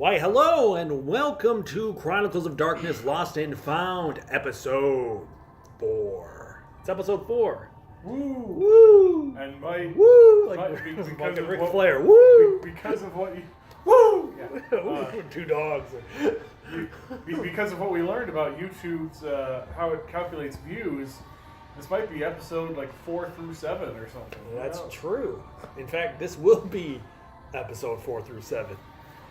Why, hello and welcome to Chronicles of Darkness Lost and Found, episode 4. It's episode 4. Woo! Woo! And my Woo! Like because of Ric what, Flair. Woo! because of what you Woo! yeah, Two dogs. because of what we learned about YouTube's how it calculates views, this might be episode like 4 through 7 or something. That's true. In fact, this will be episode 4 through 7.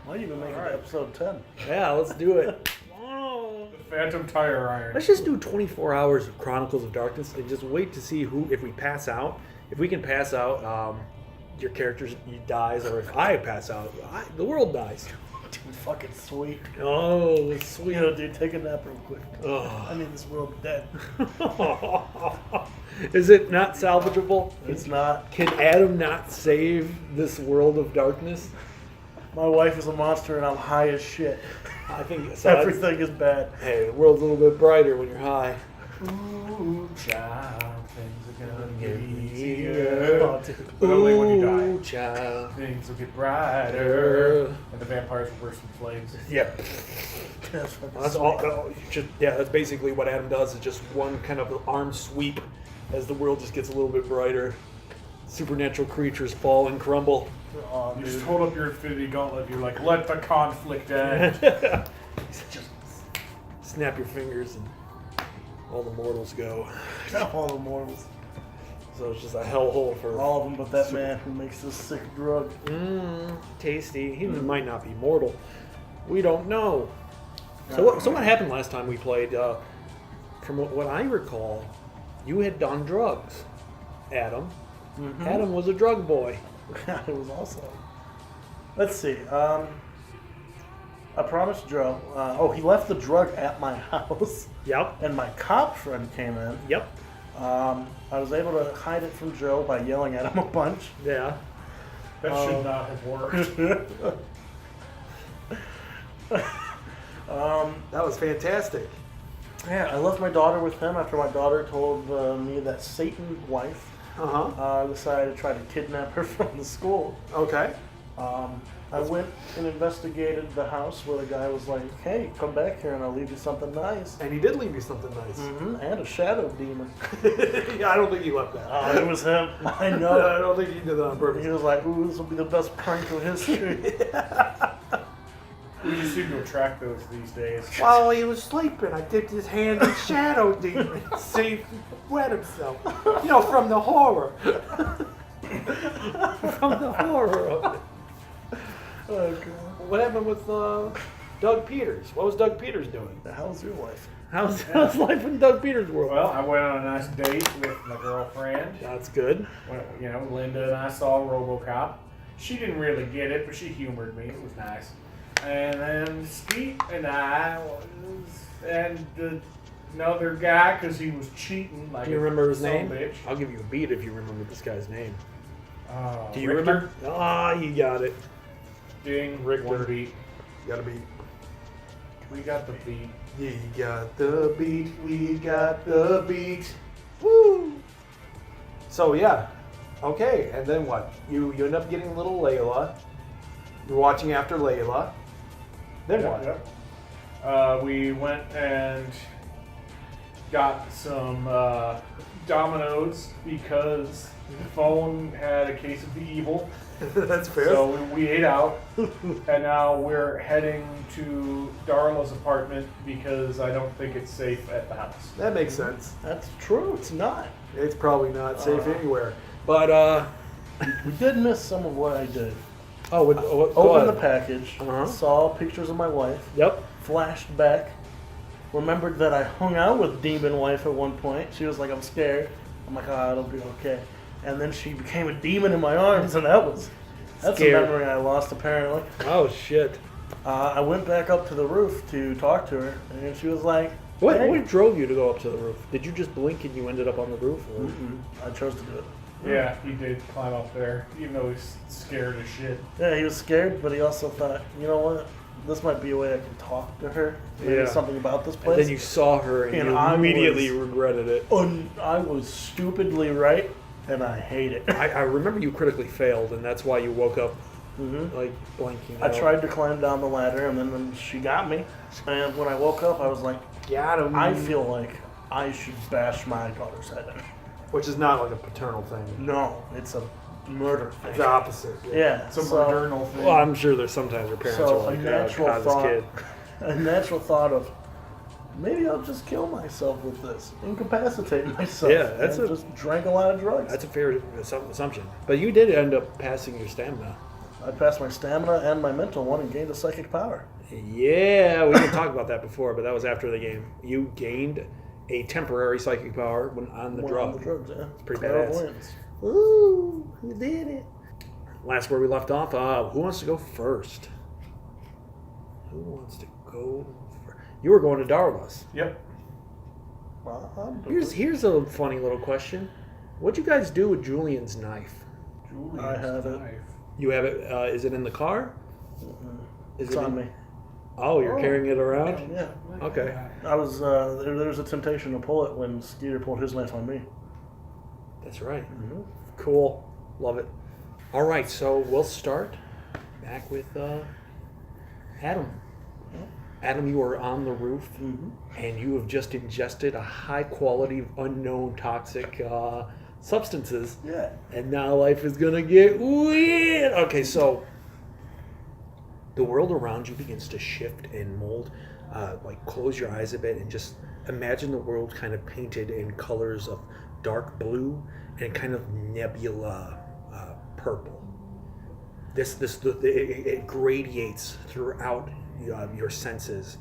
Might even make it All right. to episode 10. Yeah, let's do it. Oh. The Phantom Tire Iron. Let's just do 24 hours of Chronicles of Darkness and just wait to see if we pass out. If we can pass out, your character dies, or if I pass out, the world dies. Dude, fucking sweet. Oh, sweet. You know, dude, take a nap real quick. Oh. I mean, this world dead. Is it not salvageable? It's not. Can Adam not save this world of darkness? My wife is a monster and I'm high as shit. I think so. Everything is bad. Hey, the world's a little bit brighter when you're high. Ooh, child, things are gonna get easier. easier. But only when you die. Ooh, child. Things will get brighter. And the vampires will burst in flames. Yep. That's fucking That's sweet. all. Yeah, that's basically what Adam does. Is just one kind of arm sweep as the world just gets a little bit brighter. Supernatural creatures fall and crumble. Aw, You dude. just hold up your Infinity Gauntlet. You're like, let the conflict end. Just snap your fingers and all the mortals go. All the mortals. So it's just a hellhole for All of them but that man who makes this sick drug. tasty. He might not be mortal. We don't know. So what happened last time we played? From what I recall, you had done drugs, Adam. Mm-hmm. Adam was a drug boy. It was awesome. Let's see. I promised Joe. He left the drug at my house, Yep. and my cop friend came in. Yep. I was able to hide it from Joe by yelling at him a bunch. Yeah. That should not have worked. That was fantastic. Yeah, I left my daughter with him after my daughter told me that Satan's wife decided to try to kidnap her from the school. Okay. I went and investigated the house where the guy was like, hey, come back here and I'll leave you something nice. And he did leave you something nice. And a shadow demon. Yeah, I don't think he left that. It was him. I No, know. I don't think he did that on purpose. He was like, ooh, this will be the best prank of history. We just seem to attract those these days. While he was sleeping, I dipped his hand in shadow demon to see if he wet himself. You know, from the horror. From the horror of it. Oh, God. What happened with Doug Peters? What was Doug Peters doing? The hell's your life? How's life in Doug Peters' world? Well, I went on a nice date with my girlfriend. That's good. When, you know, Linda and I saw RoboCop. She didn't really get it, but she humored me. It was nice. And then Steve and I and another guy, because he was cheating. Like Do you remember his a son name? of a bitch. I'll give you a beat if you remember this guy's name. Do you Richter? remember? Ah, you got it. Ding, Richter. one beat. You got a beat. We got the beat. You got the beat, we got the beat. Woo! So yeah, okay, and then what? You end up getting little Layla. You're watching after Layla. Then what? Yep. We went and got some Domino's because the phone had a case of the evil. That's fair. So we ate out, and now we're heading to Darla's apartment because I don't think it's safe at the house. That makes sense. That's true. It's not. It's probably not safe anywhere. But We did miss some of what I did. go Opened ahead. the package, Uh-huh. saw pictures of my wife, Yep. flashed back, remembered that I hung out with Demon Wife at one point. She was like, I'm scared. I'm like, it'll be okay. And then she became a demon in my arms, and that's Scared. a memory I lost apparently. Oh shit. I went back up to the roof to talk to her, and she was like, What hey. what drove you to go up to the roof? Did you just blink and you ended up on the roof? Or? Mm-mm. I chose to do it. Yeah, he did climb up there, even though he's scared as shit. Yeah, he was scared, but he also thought, you know what? This might be a way I can talk to her. Maybe Yeah. something about this place. And then you saw her and And you I immediately was- regretted it. I was stupidly right, and I hate it. I remember you critically failed, and that's why you woke up like blinking. I tried to climb down the ladder, and then she got me. And when I woke up, I was like, Got him. I feel like I should bash my daughter's head in. Which is not like a paternal thing. No, it's a murder thing. It's the opposite. Yeah, It's a so, maternal thing. Well, I'm sure there's sometimes your parents so are a like, natural God, thought, this kid. a natural thought of maybe I'll just kill myself with this, incapacitate myself. Yeah, that's and a- just drank a lot of drugs. That's a fair assumption. But you did end up passing your stamina. I passed my stamina and my mental one and gained a psychic power. Yeah, we didn't talk about that before, but that was after the game. You gained a temporary psychic power when on the When drug. on the drugs, yeah. It's pretty badass. Clairvoyance. Ooh, you did it. Last where we left off, who wants to go first? Who wants to go first? You were going to Darla's. Yep. Well, I'm Here's a funny little question. What'd you guys do with Julian's knife? Julian's I have it. knife. You have it, is it in the car? Is It's it on in- me. Oh, you're carrying it around? Yeah. Okay. I was, there was a temptation to pull it when Skeeter pulled his knife on me. That's right. Cool. Love it. All right, so we'll start back with Adam. Adam, you are on the roof, and you have just ingested a high quality, unknown toxic substances. Yeah. And now life is going to get weird. Okay, so the world around you begins to shift and mold. Like, close your eyes a bit and just imagine the world kind of painted in colors of dark blue and kind of nebula purple. It gradiates throughout your senses,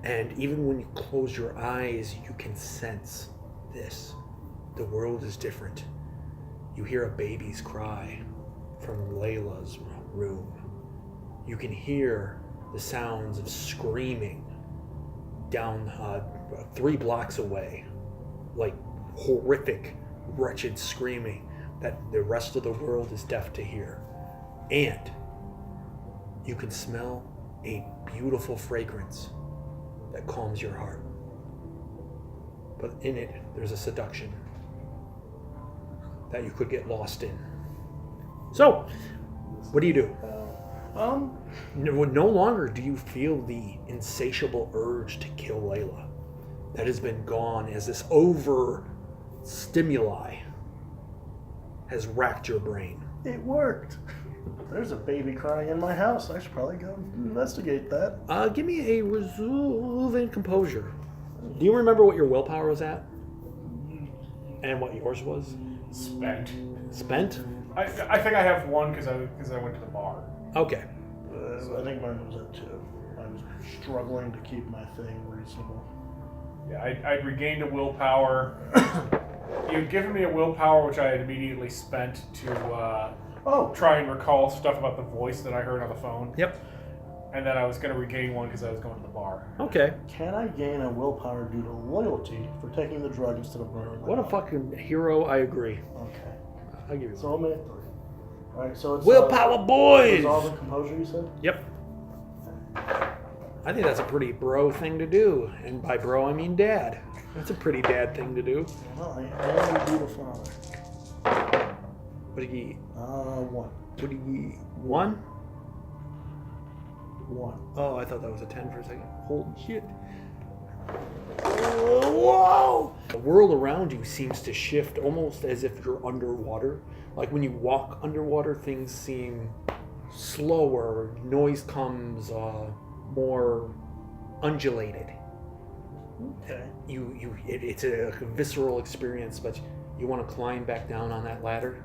and even when you close your eyes, you can sense this. The world is different. You hear a baby's cry from Layla's room. You can hear the sounds of screaming down 3 blocks away, like horrific, wretched screaming that the rest of the world is deaf to hear. And you can smell a beautiful fragrance that calms your heart. But in it, there's a seduction that you could get lost in. So, what do you do? No longer do you feel the insatiable urge to kill Layla. That has been gone as this over stimuli has racked your brain. It worked. There's a baby crying in my house. I should probably go investigate that. Give me a resolve and composure. Do you remember what your willpower was at? And what yours was? Spent. Spent? I think I have one because I went to the bar. Okay. I think mine was at 2. I was struggling to keep my thing reasonable. Yeah, I'd regained a willpower. You'd given me a willpower, which I had immediately spent to try and recall stuff about the voice that I heard on the phone. Yep. And then I was going to regain one because I was going to the bar. Okay. Can I gain a willpower due to loyalty for taking the drug instead of burning my What a body? fucking hero. I agree. Okay. I'll give you So I'm at 3. Alright, so it's willpower, boys! resolve and composure, you said? Yep. I think that's a pretty bro thing to do. And by bro, I mean dad. That's a pretty dad thing to do. Well, I am indeed a father. What do you eat? 1. What do you eat? 1? 1. Oh, I thought that was a 10 for a second. Holy shit. Whoa! The world around you seems to shift almost as if you're underwater. Like when you walk underwater, things seem slower. Noise comes more undulated. Okay. It's a visceral experience, but you want to climb back down on that ladder.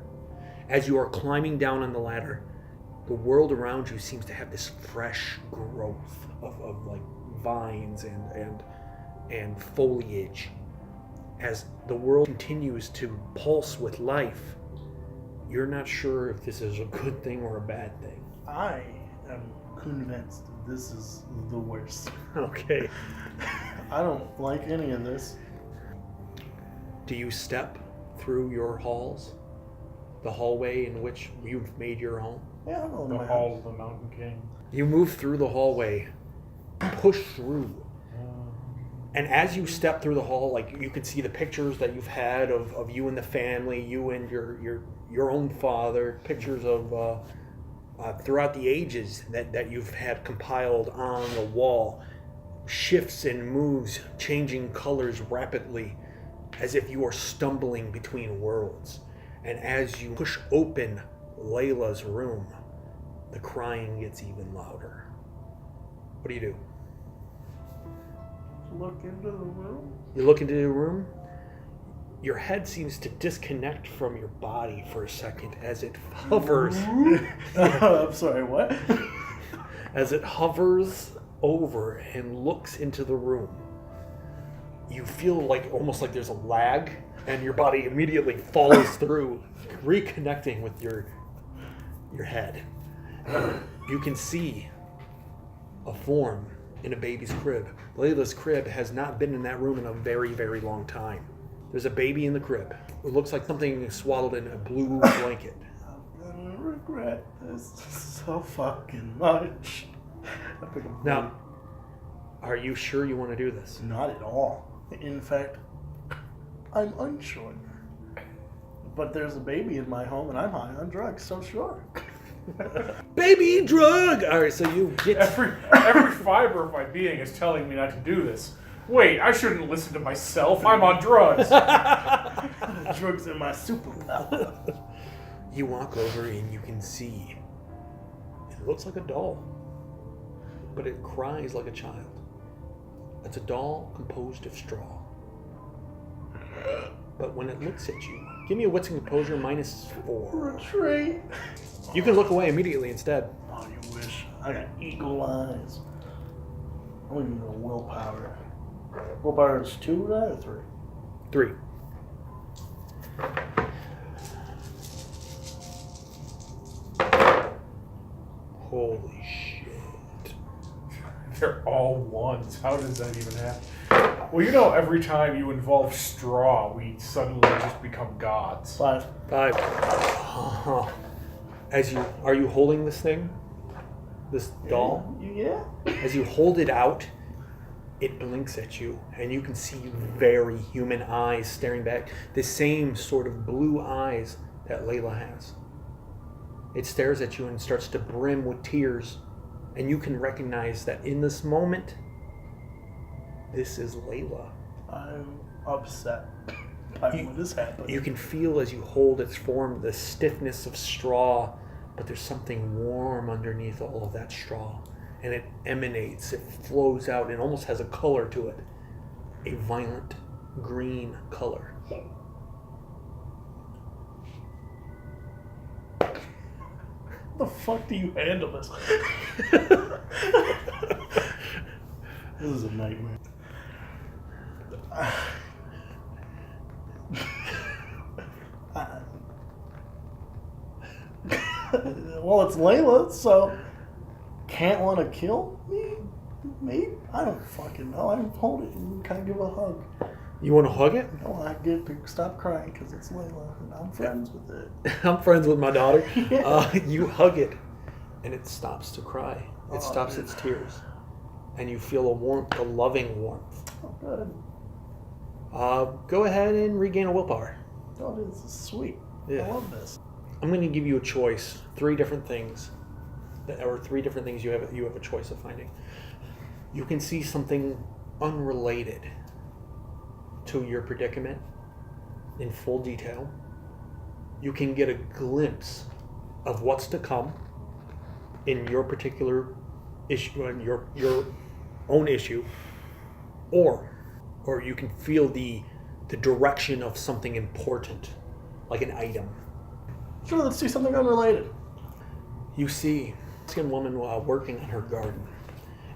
As you are climbing down on the ladder, the world around you seems to have this fresh growth of like vines and foliage. As the world continues to pulse with life, you're not sure if this is a good thing or a bad thing. I am convinced this is the worst. Okay. I don't like any of this. Do you step through your halls? The hallway in which you've made your home? Yeah, I don't The know. Hall of the Mountain King. You move through the hallway, push through. And as you step through the hall, like you can see the pictures that you've had of you and the family, you and your own father, pictures of throughout the ages that you've had compiled on the wall shifts and moves, changing colors rapidly, as if you are stumbling between worlds. And as you push open Layla's room, the crying gets even louder. What do you do? Look into the room. You look into the room. Your head seems to disconnect from your body for a second as it hovers. I'm sorry, what? As it hovers over and looks into the room. You feel like almost like there's a lag, and your body immediately follows through, reconnecting with your head. You can see a form in a baby's crib. Layla's crib has not been in that room in a very, very long time. There's a baby in the crib. It looks like something swaddled in a blue blanket. I'm gonna regret this so fucking much. I think I'm Now, are you sure you want to do this? not at all. In fact, I'm unsure. But there's a baby in my home and I'm high on drugs, so sure. Baby drug! Alright, so you get... Every fiber of my being is telling me not to do this. Wait, I shouldn't listen to myself. I'm on drugs. Drugs are my superpower. You walk over and you can see. It looks like a doll, but it cries like a child. It's a doll composed of straw. But when it looks at you, give me a wits and composure -4. Retreat. You can look away immediately instead. Oh, you wish. I got eagle eyes. I'm gonna go willpower. Willpower is 2, right, or 3? 3. Holy shit. They're all ones. How does that even happen? Well, you know, every time you involve straw, we suddenly just become gods. 5. 5. Are you holding this thing? This doll? Yeah. As you hold it out, it blinks at you, and you can see very human eyes staring back. The same sort of blue eyes that Layla has. It stares at you and starts to brim with tears, and you can recognize that in this moment, this is Layla. I'm upset by what is happening. You can feel as you hold its form the stiffness of straw, but there's something warm underneath all of that straw. And it emanates, it flows out, and almost has a color to it. A violent green color. How the fuck do you handle this? This is a nightmare. Well, it's Layla, so can't want to kill me? Me? I don't fucking know. I hold it and kind of give a hug. You want to hug it? No, I get to stop crying because it's Layla and I'm friends with it. I'm friends with my daughter. Yeah. You hug it, and it stops to cry. It Oh, stops dude. its tears. And you feel a warmth, a loving warmth. Oh, good. Go ahead and regain a willpower. Oh, this is sweet. Yeah. I love this. I'm going to give you a choice. 3 different things. Or 3 different things you have a choice of finding. You can see something unrelated to your predicament in full detail. You can get a glimpse of what's to come in your particular issue, in your own issue, or you can feel the direction of something important, like an item. Sure, let's do something unrelated. You see a Mexican woman working on her garden,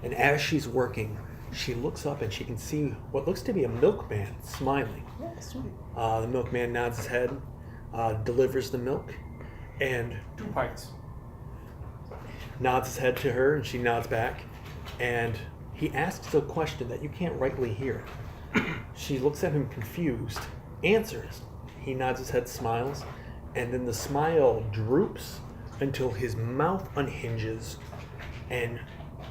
and as she's working, she looks up and she can see what looks to be a milkman smiling. Oh, sweet. The milkman nods his head, delivers the milk, and 2 pints. nods his head to her, and she nods back, and he asks a question that you can't rightly hear. She looks at him confused, answers. He nods his head, smiles, and then the smile droops until his mouth unhinges, and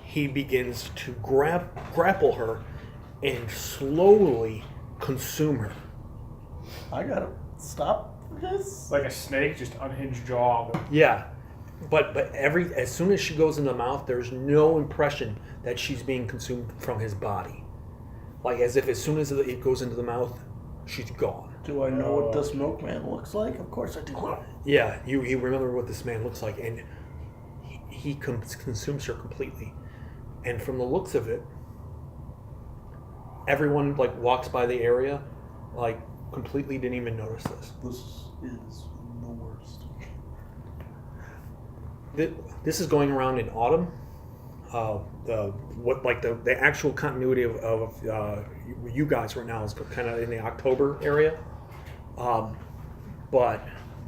he begins to grapple her and slowly consume her. I gotta stop this. Like a snake, just unhinged jaw. Yeah, But as soon as she goes in the mouth, there's no impression that she's being consumed from his body. Like as if as soon as it goes into the mouth, she's gone. Do I know what this milkman looks like? Of course I do. Yeah, you remember what this man looks like, and he consumes her completely. And from the looks of it, everyone like walks by the area, like completely didn't even notice this. This is the worst. This is going around in autumn. The actual continuity of you guys right now is kind of in the October area, but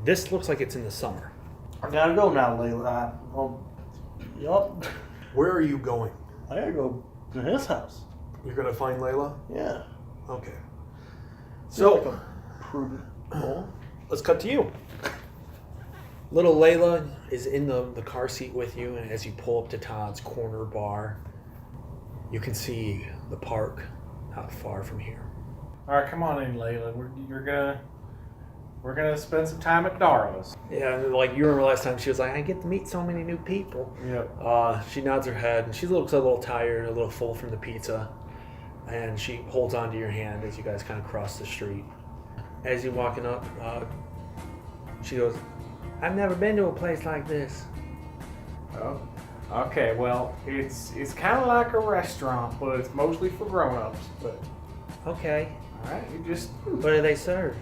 this looks like it's in the summer. I gotta go now, Layla. Yup. Where are you going? I gotta go to his house. You're gonna find Layla? Yeah. Okay. So like a prudent goal. Let's cut to you. Little Layla is in the car seat with you, and as you pull up to Todd's corner bar, you can see the park not far from here. All right, come on in, Layla. We're gonna spend some time at Darla's. Yeah, and like you remember last time, she was like, "I get to meet so many new people." Yep. She nods her head, and she looks a little tired, a little full from the pizza, and she holds onto your hand as you guys kind of cross the street. As you're walking up, she goes, "I've never been to a place like this." Oh. Okay. Well, it's kind of like a restaurant, but it's mostly for grown-ups. But Okay. all right, you just What do they serve?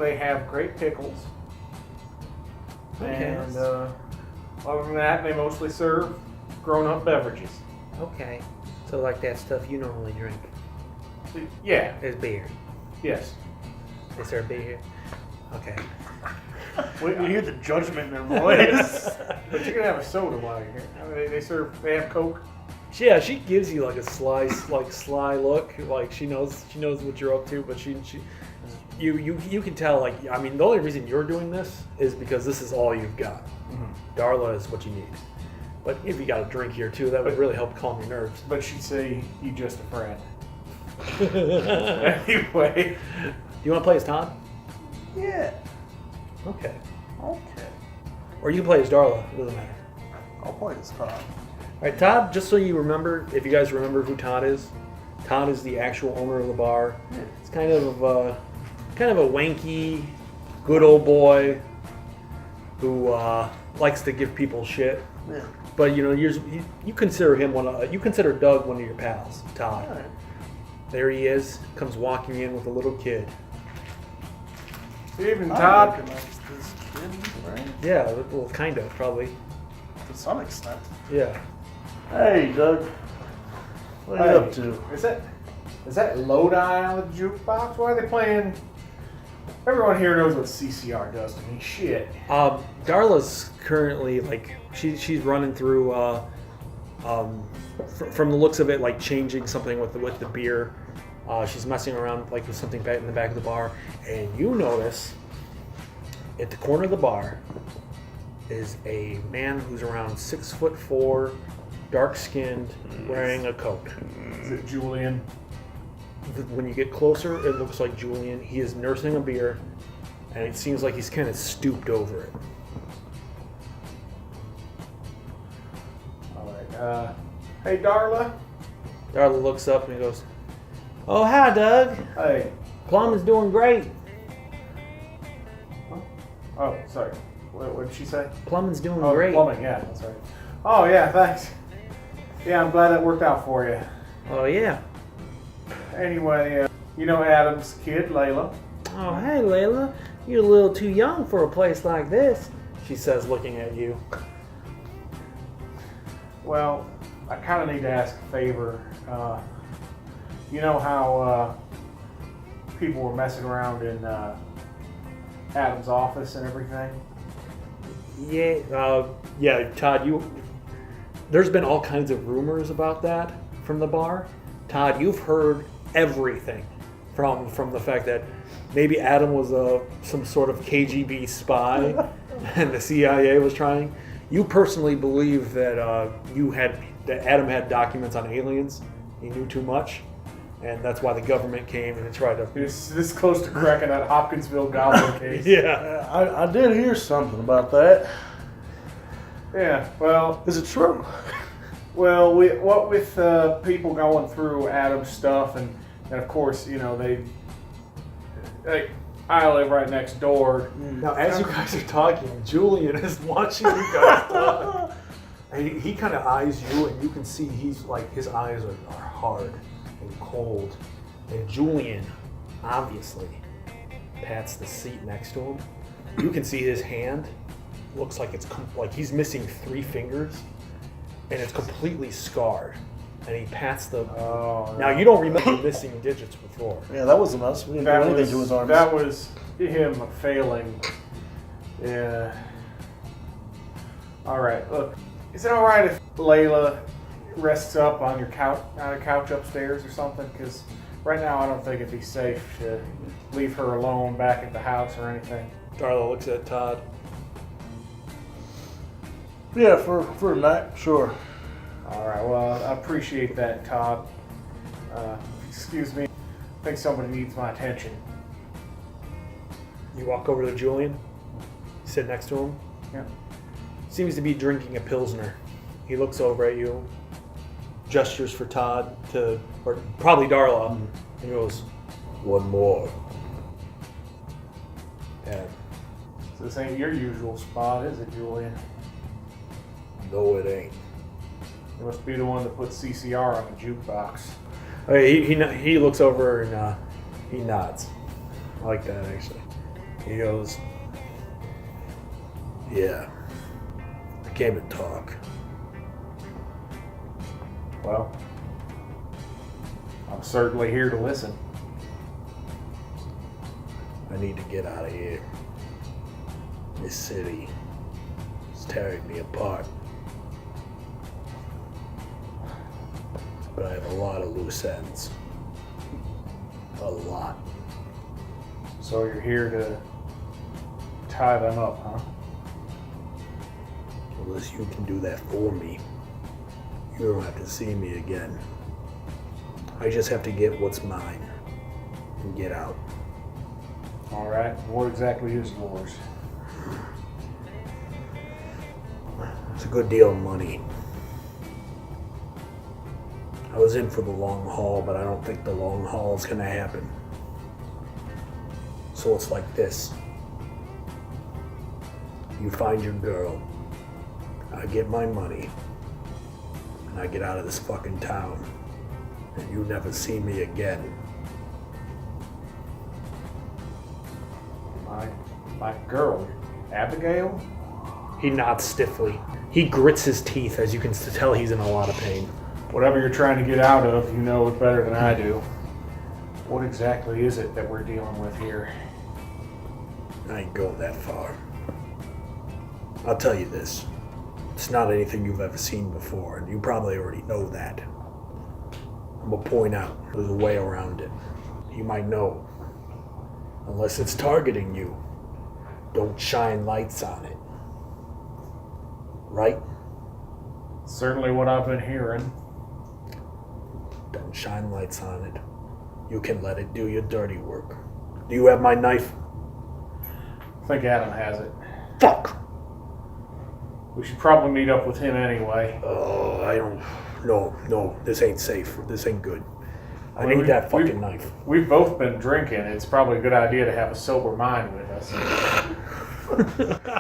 they have great pickles. Okay. And other than that, they mostly serve grown-up beverages. Okay. So like that stuff you normally drink. Yeah. There's beer. Yes. They serve beer here? Okay. Wait, you hear the judgment in their voice. But you can have a soda while you're here. I mean, they have Coke. Yeah, she gives you like a sly look, like she knows what you're up to, but you can tell, like, I mean, the only reason you're doing this is because this is all you've got. Mm-hmm. Darla is what you need. But if you got a drink here too, that would really help calm your nerves. But she'd say, you just a friend. Anyway. Do you want to play as Todd? Yeah. Okay. Okay. Or you can play as Darla, it doesn't matter. I'll play this Todd. Alright, Todd, just so you remember, if you guys remember who Todd is the actual owner of the bar. It's kind of a wanky, good old boy who likes to give people shit. Yeah. But you consider him you consider Doug one of your pals, Todd. All right. There he is, comes walking in with a little kid. Even I Todd. recognize this kid, right? Yeah, well, kind of, probably. To some extent. Yeah. Hey, Doug. What are you up to? Is that Lodi on the jukebox? Why are they playing? Everyone here knows what CCR does to me. Shit. Darla's currently she's running through. From the looks of it, like changing something with the beer. She's messing around like with something back in the back of the bar, and you notice at the corner of the bar is a man who's around 6'4", dark-skinned, wearing a coat. Is it Julian? When you get closer, it looks like Julian. He is nursing a beer, and it seems like he's kind of stooped over it. All right. Hey, Darla. Darla looks up and he goes, "Oh, hi, Doug. Hey. Plumbing's doing great. Oh, sorry. What did she say? Plumbing's doing Oh, great." plumbing. Yeah, that's right. Oh, yeah. Thanks. Yeah, I'm glad that worked out for you. Oh, yeah. Anyway, Adam's kid, Layla. "Oh, hey, Layla. You're a little too young for a place like this," she says, looking at you. Well, I kind of need to ask a favor. You know how people were messing around in Adam's office and everything? Yeah, Todd, there's been all kinds of rumors about that from the bar. Todd, you've heard everything from the fact that maybe Adam was some sort of KGB spy and the CIA was trying. You personally believe that Adam had documents on aliens. He knew too much, And that's why the government came and tried to... It's this close to cracking that Hopkinsville goblin case. Yeah. I did hear something about that. Yeah, well... Is it true? Well, what with people going through Adam's stuff, and of course, you know, I live right next door. Now, as you guys are talking, Julian is watching you guys talk. And he kind of eyes you, and you can see he's like, his eyes are hard and cold. And Julian, obviously, pats the seat next to him. You can see his hand looks like it's like he's missing 3 fingers, and it's completely scarred. And he pats the... Oh, now, you don't remember missing digits before. Yeah, that wasn't us. We didn't do anything to his arms. That was him failing. Yeah. All right, look. Is it all right if Layla rests up on your couch upstairs or something? Because right now I don't think it'd be safe to leave her alone back at the house or anything. Darla looks at Todd. Yeah, for a night, sure. All right, well, I appreciate that, Todd. Excuse me. I think somebody needs my attention. You walk over to Julian, sit next to him. Yeah. Seems to be drinking a Pilsner. He looks over at you, gestures for Todd or probably Darla, and he goes, "One more." And So this ain't your usual spot, is it, Julian? no, it ain't. You must be the one that put CCR on the jukebox. Okay, he looks over and he nods. I like that, actually. He goes, "Yeah, I came to talk." Well, I'm certainly here to listen. I need to get out of here. This city is tearing me apart. But I have a lot of loose ends. A lot. So you're here to tie them up, huh? Unless you can do that for me, you don't have to see me again. I just have to get what's mine and get out. All right. What exactly is yours? It's a good deal of money. I was in for the long haul, but I don't think the long haul is gonna happen. So it's like this. You find your girl, I get my money, and I get out of this fucking town, and you never see me again. My girl, Abigail? He nods stiffly. He grits his teeth, as you can tell he's in a lot of pain. Whatever you're trying to get out of, you know it better than I do. What exactly is it that we're dealing with here? I ain't going that far. I'll tell you this. It's not anything you've ever seen before, and you probably already know that. I'm gonna point out there's a way around it. You might know. Unless it's targeting you, don't shine lights on it. Right? Certainly what I've been hearing. Don't shine lights on it. You can let it do your dirty work. Do you have my knife? I think Adam has it. Fuck! We should probably meet up with him anyway. Oh, I don't... No, this ain't safe. This ain't good. I need that fucking knife. We've both been drinking. It's probably a good idea to have a sober mind with us.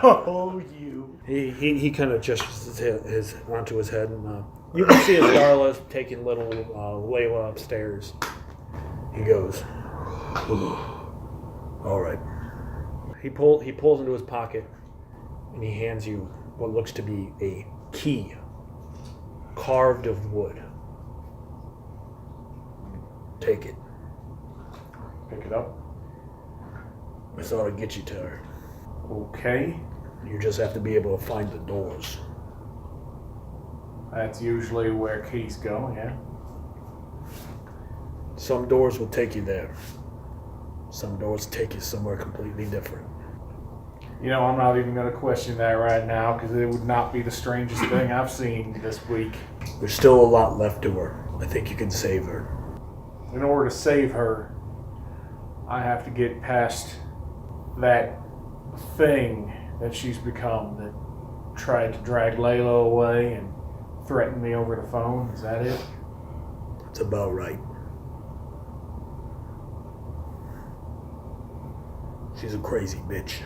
Oh, you. He kind of gestures his onto his head, and you can see as Darla's taking little Layla upstairs. He goes, "All right." He pulls into his pocket, and he hands you what looks to be a key, carved of wood. Take it. Pick it up. I thought I'd get you to her. Okay. You just have to be able to find the doors. That's usually where keys go, yeah. Some doors will take you there. Some doors take you somewhere completely different. You know, I'm not even going to question that right now because it would not be the strangest thing I've seen this week. There's still a lot left to her. I think you can save her. in order to save her, I have to get past that thing that she's become that tried to drag Layla away and threaten me over the phone. Is that it? That's about right. She's a crazy bitch.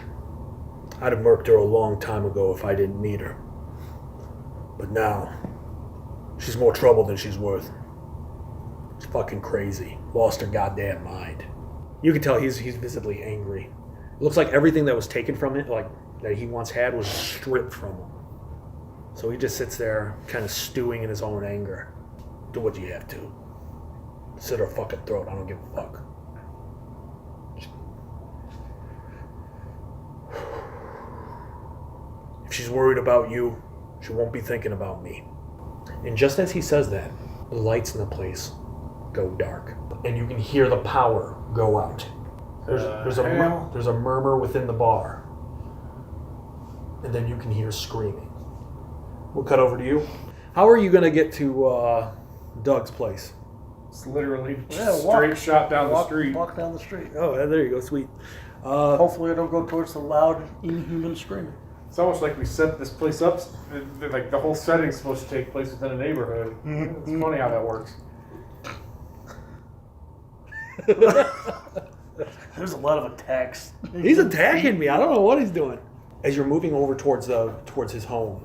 I'd have murked her a long time ago if I didn't need her. But now, she's more trouble than she's worth. She's fucking crazy. Lost her goddamn mind. You can tell he's visibly angry. It looks like everything that was taken from it, like that he once had, was stripped from him. So he just sits there, kind of stewing in his own anger. Do what you have to. Slit her fucking throat. I don't give a fuck. If she's worried about you, she won't be thinking about me. And just as he says that, the lights in the place go dark, and you can hear the power go out. There's a murmur within the bar, and then you can hear screaming. We'll cut over to you. How are you going to get to Doug's place? It's literally straight shot down the street. Walk down the street. Oh, there you go. Sweet. Hopefully I don't go towards the loud, inhuman screaming. It's almost like we set this place up, like the whole setting's supposed to take place within a neighborhood. It's funny how that works. There's a lot of attacks. He's attacking me. I don't know what he's doing. As you're moving over towards his home,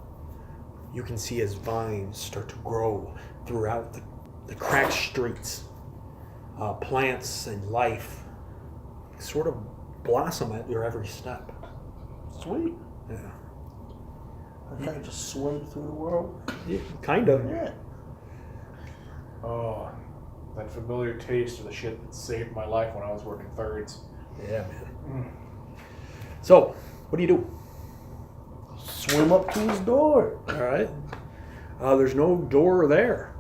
you can see his vines start to grow throughout the cracked streets. Plants and life sort of blossom at your every step. Sweet. Yeah. I kind of just swim through the world. Yeah, kind of. Yeah. Oh, that familiar taste of the shit that saved my life when I was working thirds. Yeah, man. So, what do you do? Swim up to his door. All right. There's no door there.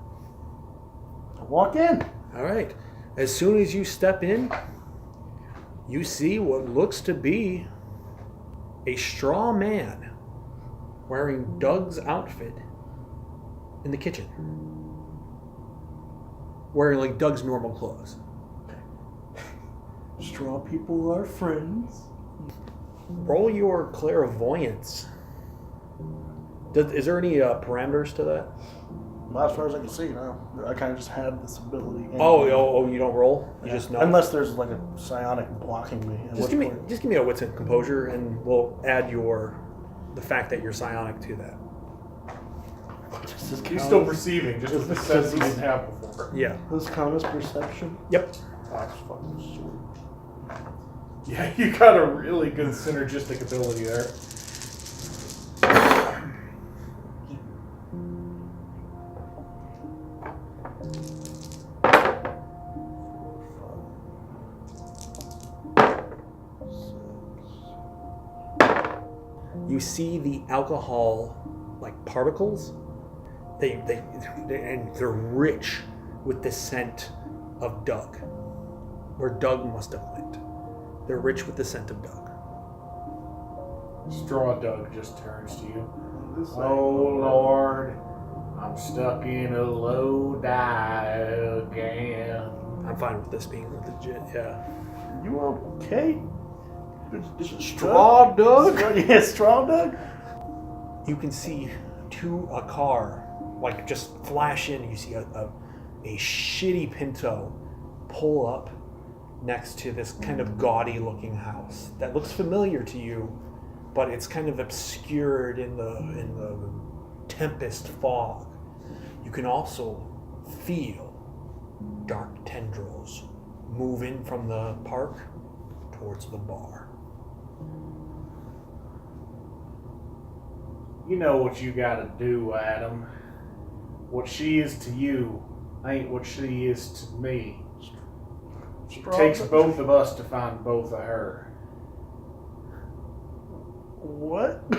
Walk in. All right. As soon as you step in, you see what looks to be a straw man wearing Doug's outfit in the kitchen. Wearing like Doug's normal clothes. Straw people are friends. Roll your clairvoyance. Is there any parameters to that? Not as far as I can see, no. I kind of just have this ability. Oh, you don't roll? You just know? Unless there's like a psionic blocking me. Just give me a wits and composure, and we'll add the fact that you're psionic to that. He's still perceiving, just with the sense he didn't have before. Yeah. This count as perception? Yep. That's fucking sweet. Yeah, you got a really good synergistic ability there. You see the alcohol like particles. They're rich with the scent of Doug, where Doug must have went. They're rich with the scent of Doug. Straw Doug just turns to you. Oh Lord, I'm stuck in a low dive again. I'm fine with this being legit. Yeah. You okay? Straw Doug? Yeah, Straw Doug? You can see a car like just flash in. You see a shitty Pinto pull up next to this kind of gaudy looking house that looks familiar to you, but it's kind of obscured in the tempest fog. You can also feel dark tendrils move in from the park towards the bar. You know what you gotta do, Adam. What she is to you ain't what she is to me. It takes both of us to find both of her. What?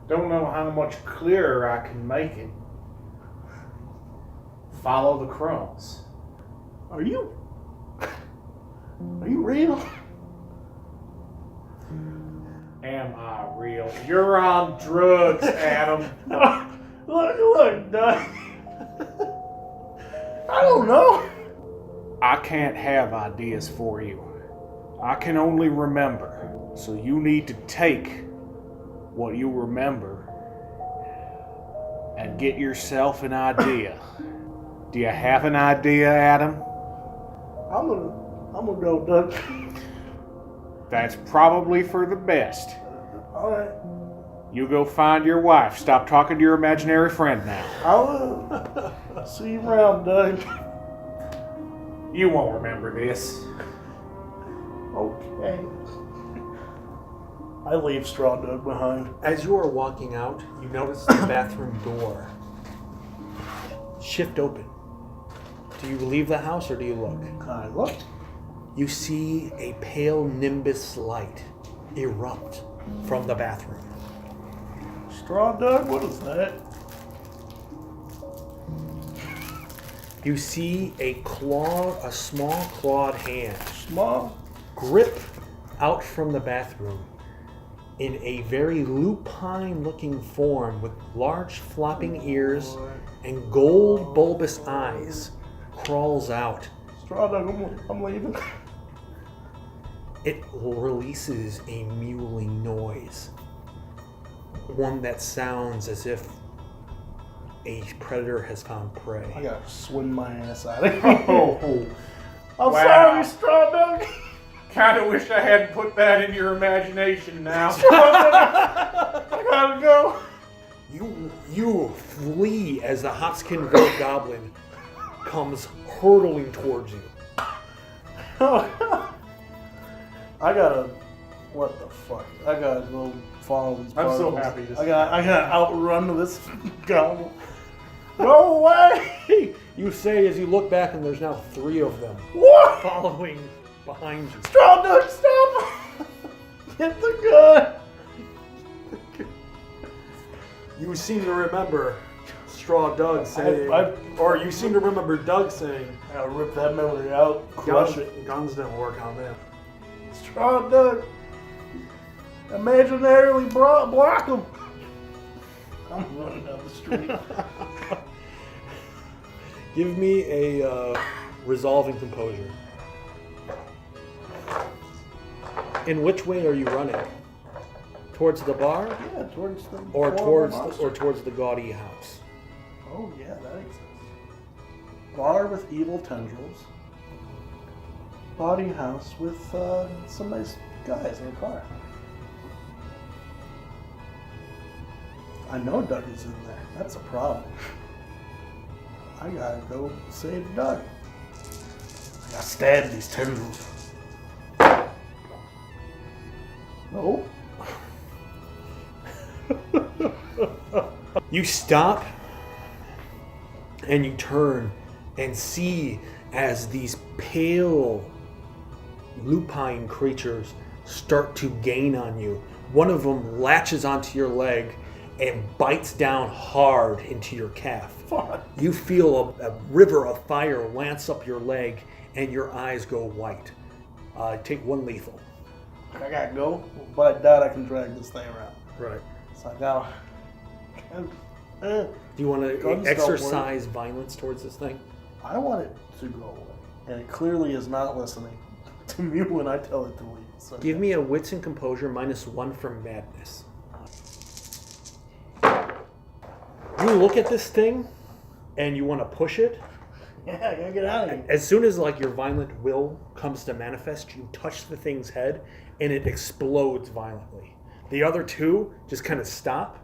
Don't know how much clearer I can make it. Follow the crumbs. Are you real? Am I real? You're on drugs, Adam. Look, Doug. I don't know. I can't have ideas for you. I can only remember. So you need to take what you remember and get yourself an idea. Do you have an idea, Adam? I'm gonna go, Doug. That's probably for the best. All right. You go find your wife. Stop talking to your imaginary friend now. I'll see you around, Doug. You won't remember this. Okay. I leave Straw Doug behind. As you are walking out, you notice the bathroom door shift open. Do you leave the house or do you look? I looked. You see a pale nimbus light erupt from the bathroom. Straw Doug, what is that? You see a small clawed hand Small? grip out from the bathroom in a very lupine-looking form with large flopping ears and gold bulbous eyes crawls out. Straw Doug, I'm leaving. It releases a mewling noise. One that sounds as if a predator has found I prey. gotta swim my ass out of here. Oh, I'm wow. sorry, Straw Doug. Kind of wish I hadn't put that in your imagination now. I gotta go. You flee as the Hopkins goblin comes hurtling towards you. I gotta. What the fuck? I gotta go follow these I'm so particles. happy to I gotta outrun this goblin. Go away! You say as you look back and there's now 3 of them What? following behind you. Straw Doug, stop! Get the gun! You seem to remember Straw Doug saying, or you seem to remember Doug saying, I gotta rip that memory out, crush it. Guns didn't work on them. Straw Doug, imaginarily block him. I'm running down the street. Give me a resolving composure. In which way are you running? Towards the bar, Yeah, towards the or horrible towards monster. towards the gaudy house? Oh yeah, that exists. Bar with evil tendrils. Body house with some nice guys in a car. I know Doug is in there. That's a problem. I gotta go save Doug. I gotta stab these tendrils. No. You stop and you turn and see as these pale lupine creatures start to gain on you. One of them latches onto your leg and bites down hard into your calf. Fuck. You feel a river of fire lance up your leg and your eyes go white. Take 1 lethal. I gotta go, but I doubt I can drag this thing around. Right. So I gotta. Do you want Guns to don't exercise violence towards this thing? I want it to go away, and it clearly is not listening to me when I tell it to leave. So Give me a wits and composure -1 from madness. You look at this thing and you want to push it. Yeah, I gotta get out of here. As soon as like your violent will comes to manifest, you touch the thing's head and it explodes violently. The other 2 just kind of stop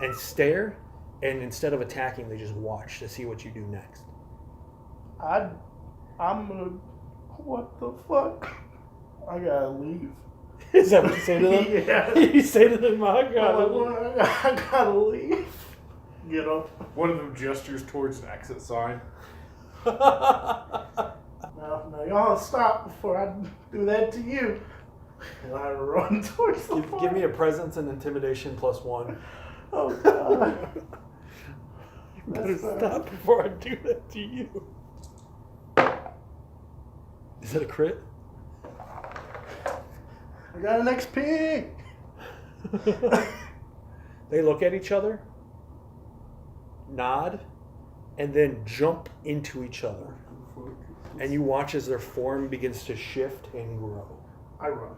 and stare, and instead of attacking, they just watch to see what you do next. I'm gonna. What the fuck? I gotta leave. Is that what you say to them? Yeah. You say to them, I gotta I gotta leave. Get up. One of them gestures towards an exit sign. Now y'all stop before I do that to you. And I run towards the Give me a presence and intimidation +1. Oh god. You better stop before I do that to you. Is that a crit? I got an XP. They look at each other. nod, and then jump into each other. And you watch as their form begins to shift and grow. I run.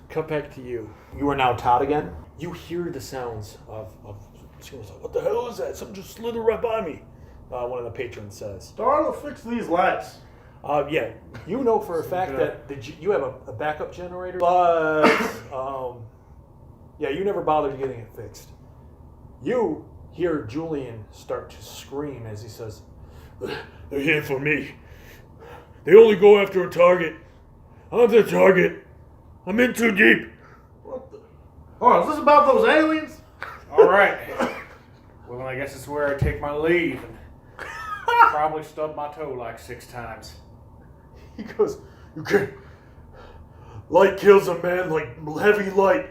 Cut back to you. You are now Todd again. You hear the sounds of what the hell is that? Something just slithered right by me. One of the patrons says. Darla, fix these lights. Yeah, you know for a fact that you have a backup generator, but yeah, you never bothered getting it fixed. You hear Julian start to scream as he says, "They're here for me. They only go after a target. I'm the target. I'm in too deep." What the? Oh, is this about those aliens? All right. Well, then I guess it's where I take my leave and probably stub my toe like 6 times. He goes, "You can't. Light kills a man like heavy light."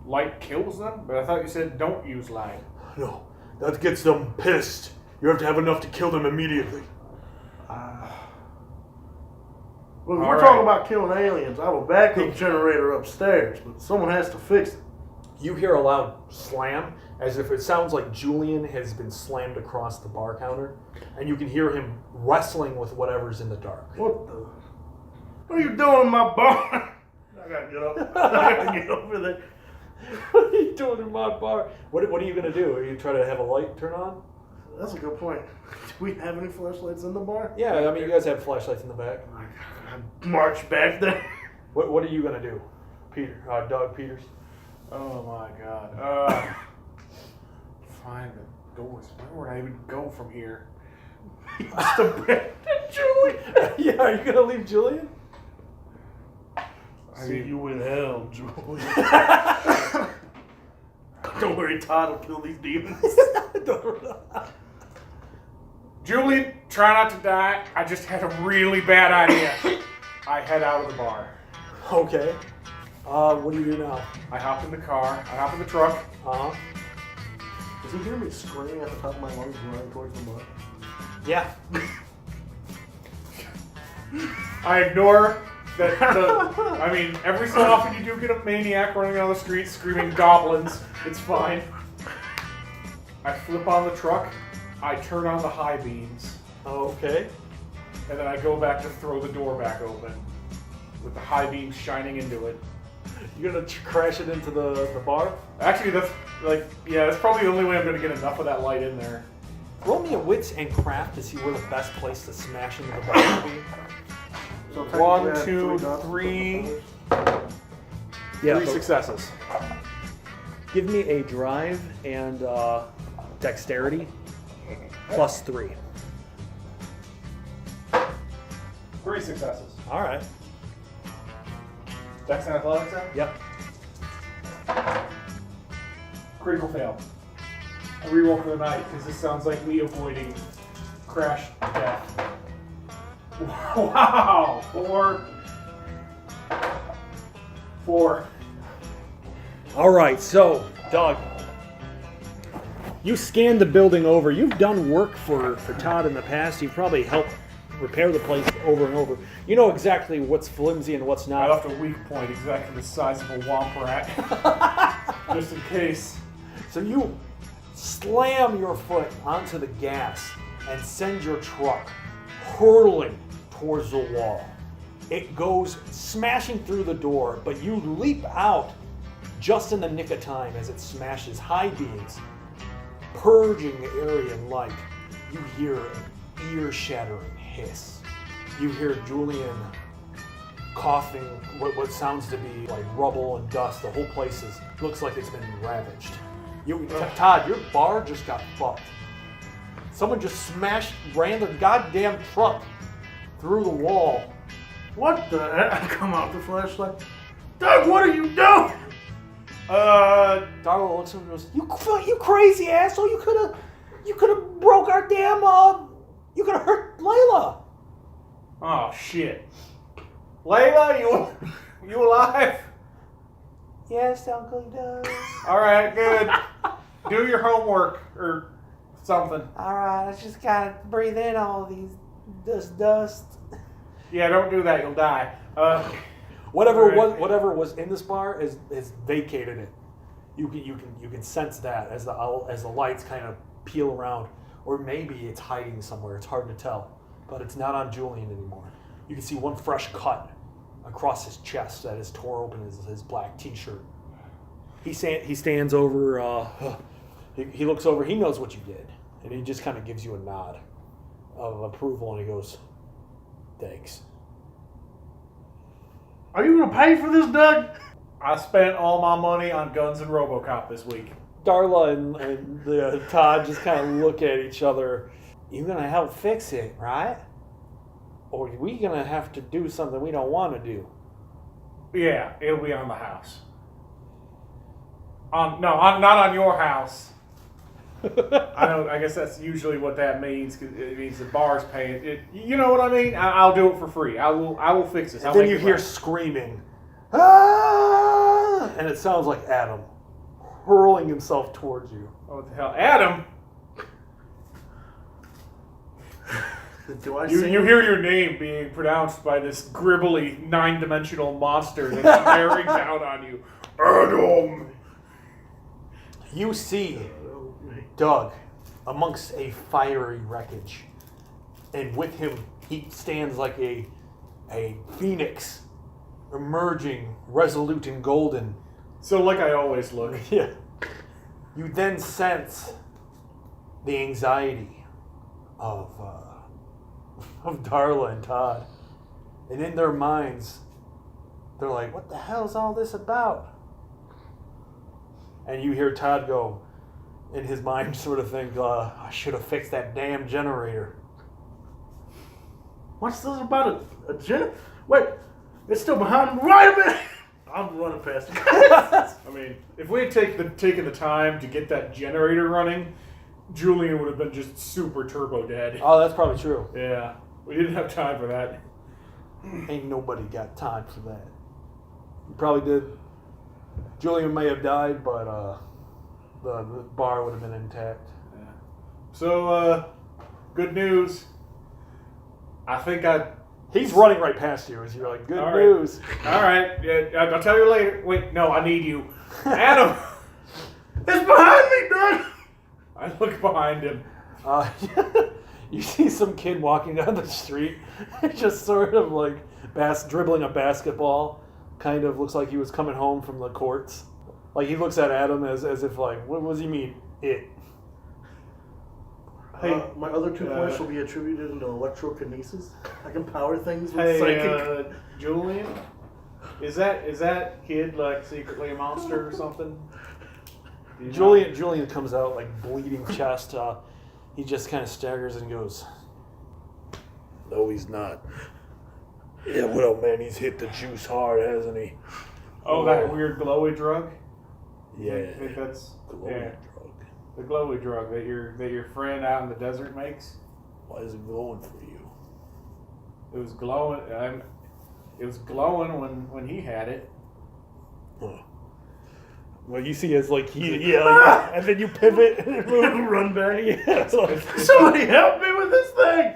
Light kills them? But I thought you said don't use light. No, that gets them pissed. You have to have enough to kill them immediately. Well, if All we're right. talking about killing aliens, I have a backup generator upstairs, but someone has to fix it. You hear a loud slam, as if it sounds like Julian has been slammed across the bar counter, and you can hear him wrestling with whatever's in the dark. What the? What are you doing in my bar? I gotta get up. I gotta get over there. What are you doing in my bar? What are you going to do? Are you trying to have a light turn on? That's a good point. Do we have any flashlights in the bar? Yeah, I mean, you guys have flashlights in the back. I march back there. What are you going to do? Doug Peters? Oh my god. Find the doors. Where would I even go from here? Just abandon Julian. Yeah, are you going to leave Julian? See you in hell, Julian. Don't worry, Todd will kill these demons. Julian, try not to die. I just had a really bad idea. I head out of the bar. Okay. What do you do now? I hop in the car. I hop in the truck. Uh-huh. Does he hear me screaming at the top of my lungs running towards the bar? Yeah. I ignore that. I mean, every so often you do get a maniac running down the street screaming goblins. It's fine. I flip on the truck. I turn on the high beams. Okay. And then I go back to throw the door back open with the high beams shining into it. You're going to crash it into the bar? Actually, that's probably the only way I'm going to get enough of that light in there. Roll me a wits and craft to see where the best place to smash into the bar would be. So 1, technically I have 2, dots to 3. put on Yeah, 3 successes. give me a drive and dexterity plus 3. 3 successes. All right. Dex and athletics then? Yep. Critical fail. I reroll for the night because this sounds like me avoiding crash death. Wow! 4. All right, so, Doug, you scanned the building over. You've done work for Todd in the past. You've probably helped repair the place over and over. You know exactly what's flimsy and what's I not. left a weak point exactly the size of a womp rat. Just in case. So you slam your foot onto the gas and send your truck hurtling towards the wall. It goes smashing through the door, but you leap out just in the nick of time as it smashes high beams, purging the area in light. You hear an ear-shattering hiss. You hear Julian coughing what sounds to be like rubble and dust. The whole place looks like it's been ravaged. Todd, your bar just got fucked. Someone just ran their goddamn truck through the wall. What the heck? I come out the flashlight. Doug, what are you doing? Darla looks at him and goes, "You crazy asshole! You could have broke our damn you could have hurt Layla." Oh shit. Layla, you alive? Yes, Uncle Doug. Alright, good. Do your homework or something. All right, I just gotta breathe in all this dust. Yeah, don't do that, you'll die. Whatever All right. whatever was in this bar has vacated it. You can sense that as the lights kind of peel around, or maybe it's hiding somewhere. It's hard to tell, but it's not on Julian anymore. You can see one fresh cut across his chest that is tore open his black T-shirt. He stands over. He looks over. He knows what you did, and he just kind of gives you a nod of approval, and he goes, "Thanks." Are you gonna pay for this, Doug? I spent all my money on guns and RoboCop this week. Darla and Todd just kind of look at each other. You're gonna help fix it, right? Or are we gonna have to do something we don't want to do? Yeah, it'll be on the house. No, not on your house. I guess that's usually what that means, because it means the bar's paying it. You know what I mean? I'll do it for free. I will fix this. And then you hear screaming, "Ah!" And it sounds like Adam hurling himself towards you. What the hell, Adam? Do I You see hear your name being pronounced by this gribbly 9-dimensional monster that's bearing down on you. Adam! You see Doug amongst a fiery wreckage, and with him he stands like a phoenix, emerging resolute and golden. So like I always look. Yeah. You then sense the anxiety of Darla and Todd, and in their minds they're like, "What the hell is all this about?" And you hear Todd go, in his mind, sort of think, "I should have fixed that damn generator." What's this about a generator? Wait, it's still behind me. Right a minute. I'm running past it. I mean, if we had taken the time to get that generator running, Julian would have been just super turbo dead. Oh, that's probably true. Yeah, we didn't have time for that. Ain't nobody got time for that. You probably did. Julian may have died, but the bar would have been intact. Yeah. So, good news. I think He's running right past you as you're like, "Good All right. news." All right, yeah, I'll tell you later. Wait, no, I need you. Adam! It's behind me, Doug. I look behind him. You see some kid walking down the street, just sort of like dribbling a basketball. Kind of looks like he was coming home from the courts. Like he looks at Adam as if like, what does he mean? It. Hey, my other 2 points will be attributed into electrokinesis. I can power things with Hey, psychic. Julian, is that kid like secretly a monster or something? Do you know? Julian comes out like bleeding chest. He just kind of staggers and goes, "No, he's not. Yeah, well, man, he's hit the juice hard, hasn't he?" Oh, that weird glowy drug? Yeah. I think that's Glowy yeah, drug. the glowy drug that your friend out in the desert makes. Why is it glowing for you? It was glowing. It was glowing when he had it. Huh. Well, you see, it's like like, and then you pivot and move, run back. Yeah, it's like, Somebody help me with this thing.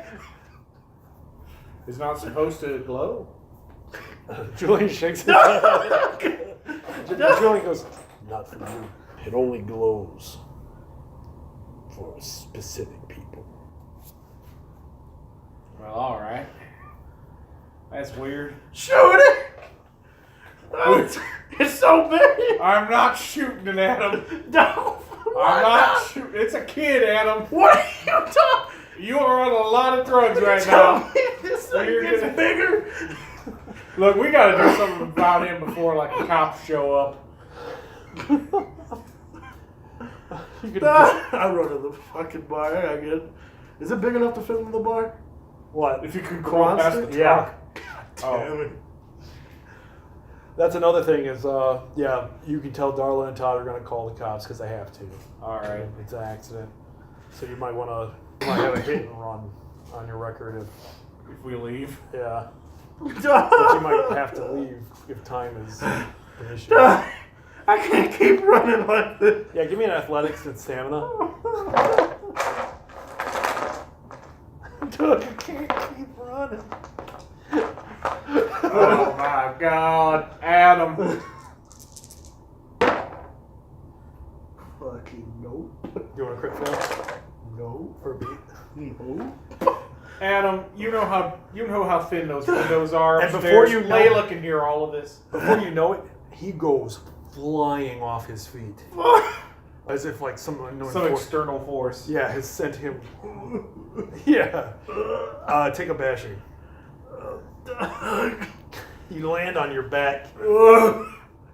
It's not supposed to glow. Julian shakes his head. Julian goes, "Not for you. It only glows for specific people." Well, all right. That's weird. Shoot it. Oh, it's so big. I'm not shooting it at him. No. I'm not shooting. It's a kid, Adam. What are you talking? You are on a lot of drugs right Tell now. me this thing gets bigger. Look, we got to do something about him before like the cops show up. I run to the fucking bar. I get it. Is it big enough to fit in the bar? What? If you can crawl past the truck. Yeah. Damn it. That's another thing is, you can tell Darla and Todd are going to call the cops because they have to. All right. It's an accident. So you might have a hit and run on your record If we leave. yeah. But you might have to leave if time is an issue. I can't keep running like this. Yeah, give me an athletics and stamina. Dude, I can't keep running. Oh my God, Adam. Fucking nope. You want a crit fail? No. For a beat? No. Adam, you know how thin those windows are. And before upstairs. you know- Layla can hear all of this. Before you know it, he goes flying off his feet. As if like some unknown Some force external force. yeah, has sent him. Yeah. Take a bashing. You land on your back.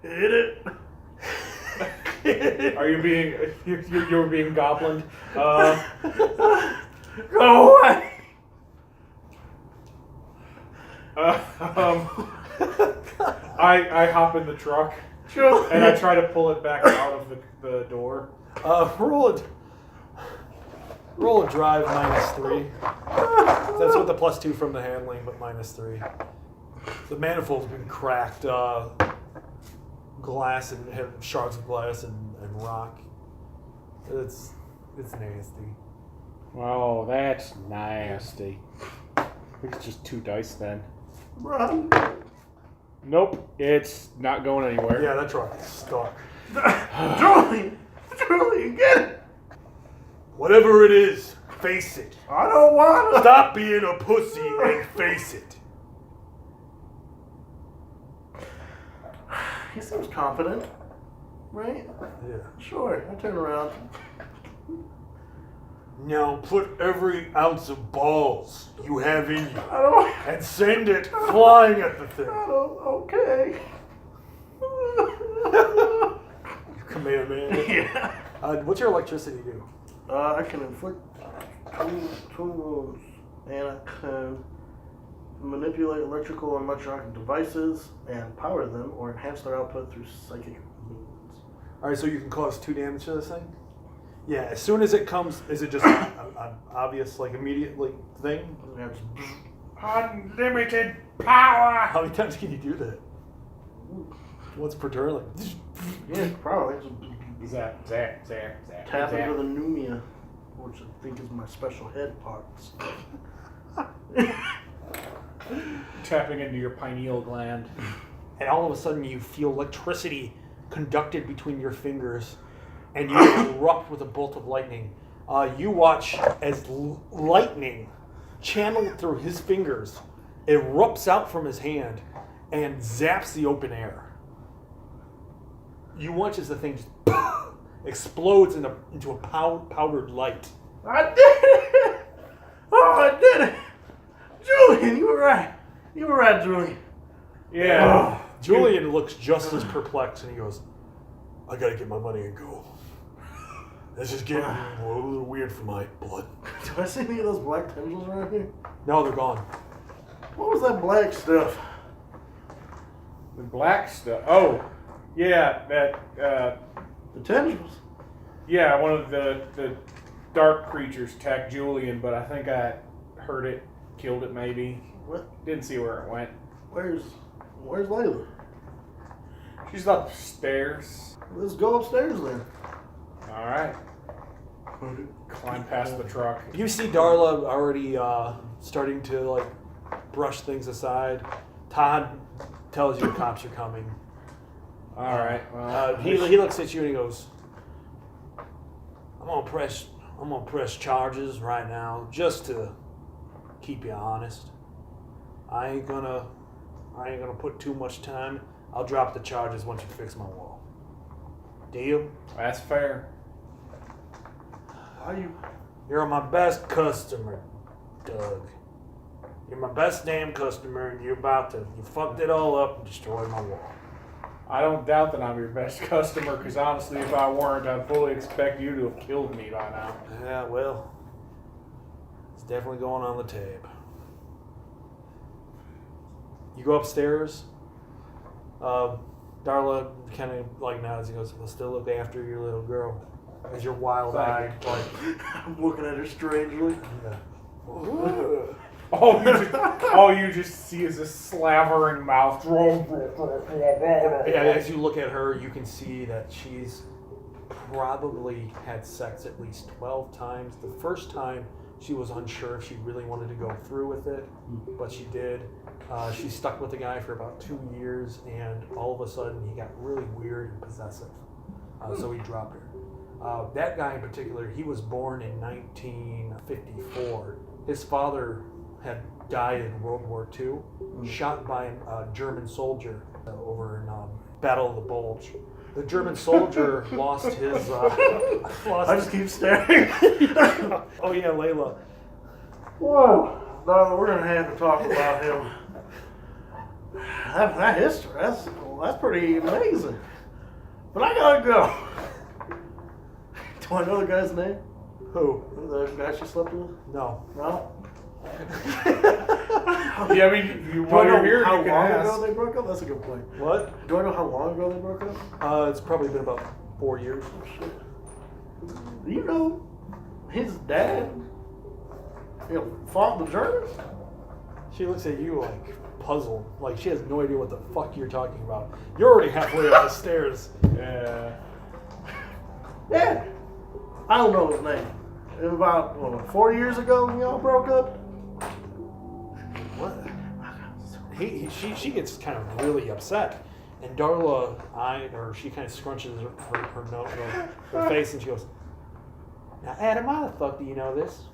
Hit it. Are you being you're being goblined? Go away. I hop in the truck and I try to pull it back out of the door. Roll a drive -3. That's with the +2 from the handling, but -3. The manifold's been cracked. Glass and have shards of glass and rock. It's nasty. Oh, that's nasty. I think it's just 2 dice then. Run. Nope, it's not going anywhere. Yeah, that truck is stuck. Julian, get it. Whatever it is, face it. I don't want to. Stop being a pussy and face it. He seems confident, right? Yeah. Sure. I turn around. Now put every ounce of balls you have in you I don't. and send it flying at the thing. I don't. Okay. Command man. Yeah. What's your electricity do? I can inflict two wounds, and I can manipulate electrical and electronic devices and power them or enhance their output through psychic means. Alright, so you can cause 2 damage to this thing? Yeah, as soon as it comes, is it just an obvious, like, immediately thing? Yeah, just Unlimited power! How many times can you do that? Once per turn? Like, yeah, probably. Just Zap. tap into the pneumia, which I think is my special head parts. Tapping into your pineal gland. and all of a sudden you feel electricity conducted between your fingers, and you erupt with a bolt of lightning. You watch as lightning, channeled through his fingers, erupts out from his hand and zaps the open air. You watch as the thing just explodes into a powdered light. I did it! Oh, I did it! Julian, you were right. You were right, Julian. Yeah. Julian looks just as perplexed, and he goes, I gotta get my money and go. This is getting a little weird for my blood. Do I see any of those black tendrils around here? No, they're gone. What was that black stuff? The black stuff. Oh, yeah, that. The tendrils? Yeah, one of the dark creatures attacked Julian, but I think I hurt it, killed it maybe. What? Didn't see where it went. Where's Layla? She's upstairs. Let's go upstairs then. All right. Climb past the truck. You see Darla already starting to brush things aside. Todd tells you the cops are coming. All right. Well, He looks at you and he goes, I'm gonna press charges right now just to keep you honest. I ain't gonna put too much time. I'll drop the charges once you fix my wall. Deal? that's fair. You're my best customer, Doug. You're my best damn customer, and you fucked it all up and destroyed my wall. I don't doubt that I'm your best customer, because honestly, if I weren't, I'd fully expect you to have killed me by now. Yeah, well, it's definitely going on the tape. You go upstairs. Darla kind of nods. He goes, "We'll still look after your little girl." As your wild-eyed, I'm looking at her strangely. yeah. All you just see is a slavering mouth. Yeah, as you look at her, you can see that she's probably had sex at least 12 times. The first time, she was unsure if she really wanted to go through with it, but she did. She stuck with the guy for about 2 years, and all of a sudden, he got really weird and possessive. So he dropped her. That guy in particular, he was born in 1954. His father had died in World War II, shot by a German soldier over in Battle of the Bulge. The German soldier lost his... I just keep staring. Oh yeah, Layla. Whoa. Darla, we're going to have to talk about him. That history, that's pretty amazing. But I gotta go. Do I know the guy's name? Who? The guy she slept with? No. No? Yeah, I mean, while Do I you're know here, how you can long ask. ago they broke up? That's a good point. What? Do I know how long ago they broke up? It's probably been about 4 years. Oh, shit. Do you know his dad fought the Germans? She looks at you like puzzled, like she has no idea what the fuck you're talking about. You're already halfway up the stairs. Yeah. Yeah. I don't know his name. It was about 4 years ago when y'all broke up. What? She gets kind of really upset, and Darla, she kind of scrunches her face, and she goes, "Now, Adam, why the fuck do you know this?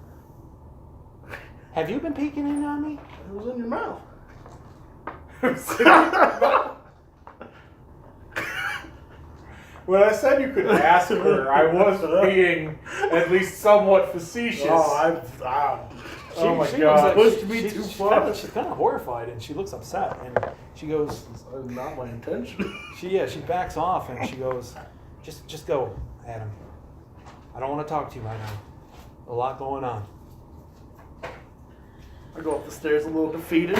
Have you been peeking in on me?" It was in your mouth. When I said you could ask her, I was being at least somewhat facetious. Oh my God. Pushed to be too far. She's kind of horrified, and she looks upset, and she goes, That was not my intention. she backs off, and she goes, just go, Adam. I don't want to talk to you right now. A lot going on. I go up the stairs a little defeated.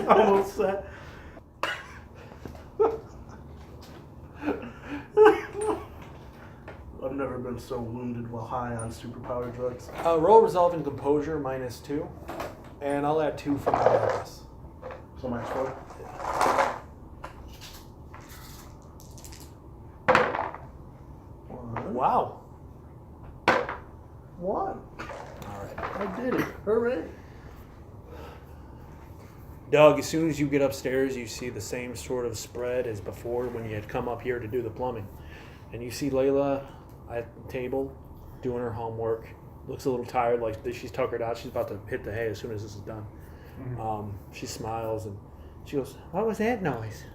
Almost sad. I've never been so wounded while high on superpower drugs. Roll resolve and composure -2, and I'll add 2 for my bonus. So my score. Wow. 1. All right. I did it. Hooray. Doug, as soon as you get upstairs, you see the same sort of spread as before when you had come up here to do the plumbing. And you see Layla at the table doing her homework. Looks a little tired, like she's tuckered out. She's about to hit the hay as soon as this is done. Mm-hmm. She smiles and she goes, "What was that noise?"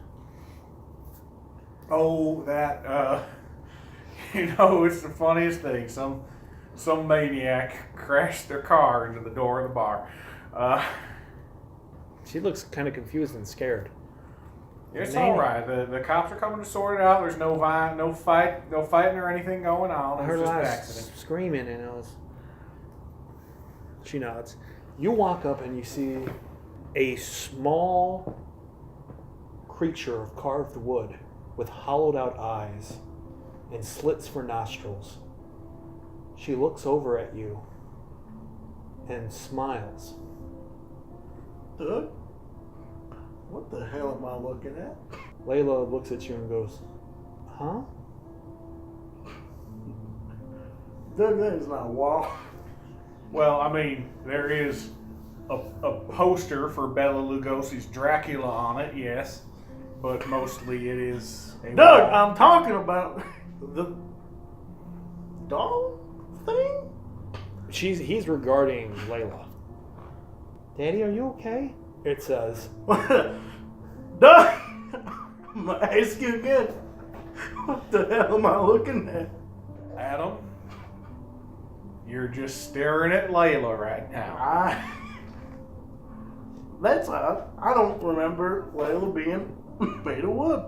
Oh, that, it's the funniest thing. Some maniac crashed their car into the door of the bar. She looks kind of confused and scared. It's all right. The cops are coming to sort it out. There's no fighting or anything going on. I It's heard a just lot an of accident. screaming, and She nods. You walk up and you see a small creature of carved wood with hollowed out eyes and slits for nostrils. She looks over at you and smiles. Doug? What the hell am I looking at? Layla looks at you and goes, "Huh?" Doug, that is not a wall. Well, I mean, there is a poster for Bela Lugosi's Dracula on it, yes, but mostly it is a Doug, wall. I'm talking about the doll thing? He's regarding Layla. "Daddy, are you okay?" It says. Doug! I'm gonna ask you again. What the hell am I looking at? Adam, you're just staring at Layla right now. That's odd. I don't remember Layla being made of wood.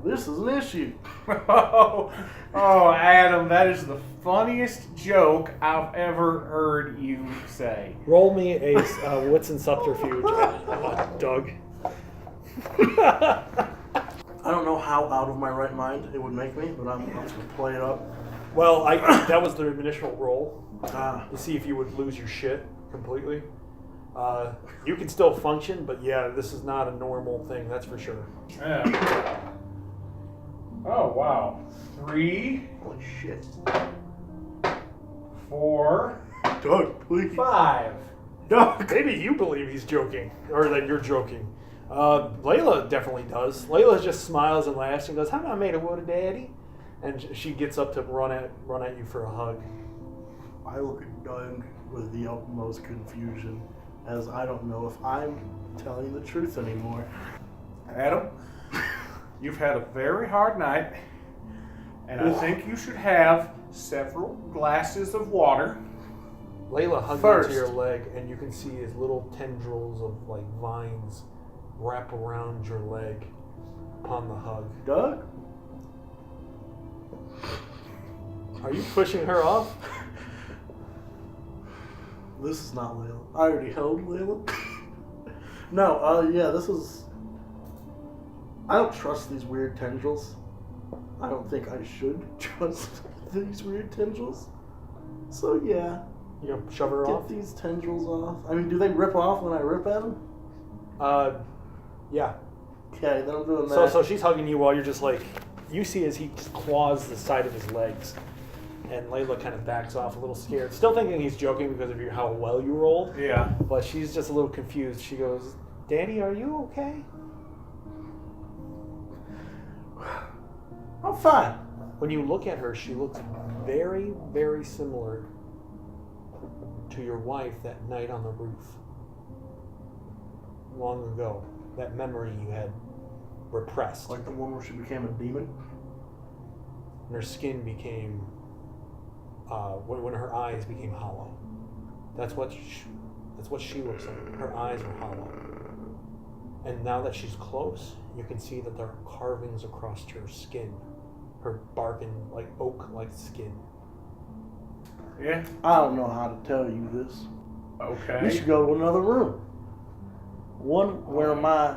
This is an issue. Oh, Adam, that is the funniest joke I've ever heard you say. Roll me a wits and subterfuge, Doug. I don't know how out of my right mind it would make me, but I'm just gonna play it up. Well, that was the initial roll Ah. to see if you would lose your shit completely. You can still function, but yeah, this is not a normal thing, that's for sure. Yeah. Oh, wow. 3, Holy shit. 4, Doug, please. 5. Doug! Maybe you believe he's joking, or that you're joking. Layla definitely does. Layla just smiles and laughs and goes, "I'm not made of wood, Daddy." And she gets up to run at you for a hug. I look at Doug with the utmost confusion, as I don't know if I'm telling the truth anymore. Adam, you've had a very hard night, and I think you should have several glasses of water. Layla hugs First. onto your leg, and you can see his little tendrils of like vines wrap around your leg upon the hug. Doug? Are you pushing her off? This is not Layla. I already held Layla. No, yeah, this is... I don't trust these weird tendrils. I don't think I should trust these weird tendrils. So yeah, You gonna shove her get off? these tendrils off. I mean, do they rip off when I rip at them? Yeah. Okay, then I'm doing that. So she's hugging you while you're just like, you see as he just claws the side of his legs, and Layla kind of backs off a little scared, still thinking he's joking because of how well you rolled. Yeah. But she's just a little confused. She goes, "Daddy, are you okay?" I'm fine. When you look at her, she looks very, very similar to your wife that night on the roof. Long ago. That memory you had repressed. Like the one where she became a demon. And her skin became, when her eyes became hollow. That's what she looks like. Her eyes are hollow. And now that she's close, you can see that there are carvings across her skin. Her barken, like oak-like skin. Yeah. I don't know how to tell you this. You Okay. should go to another room. One where my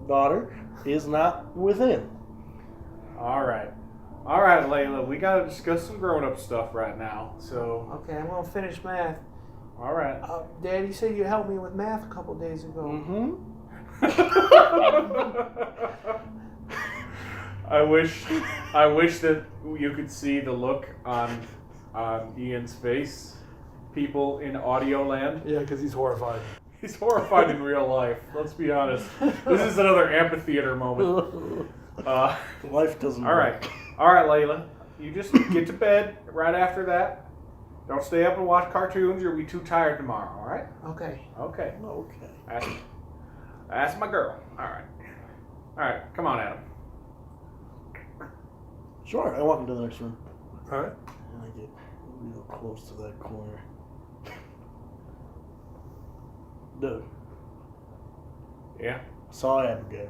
daughter is not within. All right, Layla. We gotta discuss some grown-up stuff right now. So, Okay, I'm gonna finish math. all right. Daddy said you helped me with math a couple days ago. Mm-hmm. I wish that you could see the look on Ian's face. People in audio land. Yeah, because he's horrified. He's horrified in real life. Let's be honest. This is another amphitheater moment. Life doesn't All right, Layla. You just get to bed right after that. Don't stay up and watch cartoons. You'll be too tired tomorrow. All right? Okay. Okay. Okay. That's my girl. All right. Come on, Adam. Sure, I walk into the next room. Alright. And I get real close to that corner. Dude, Yeah. I saw Abigail.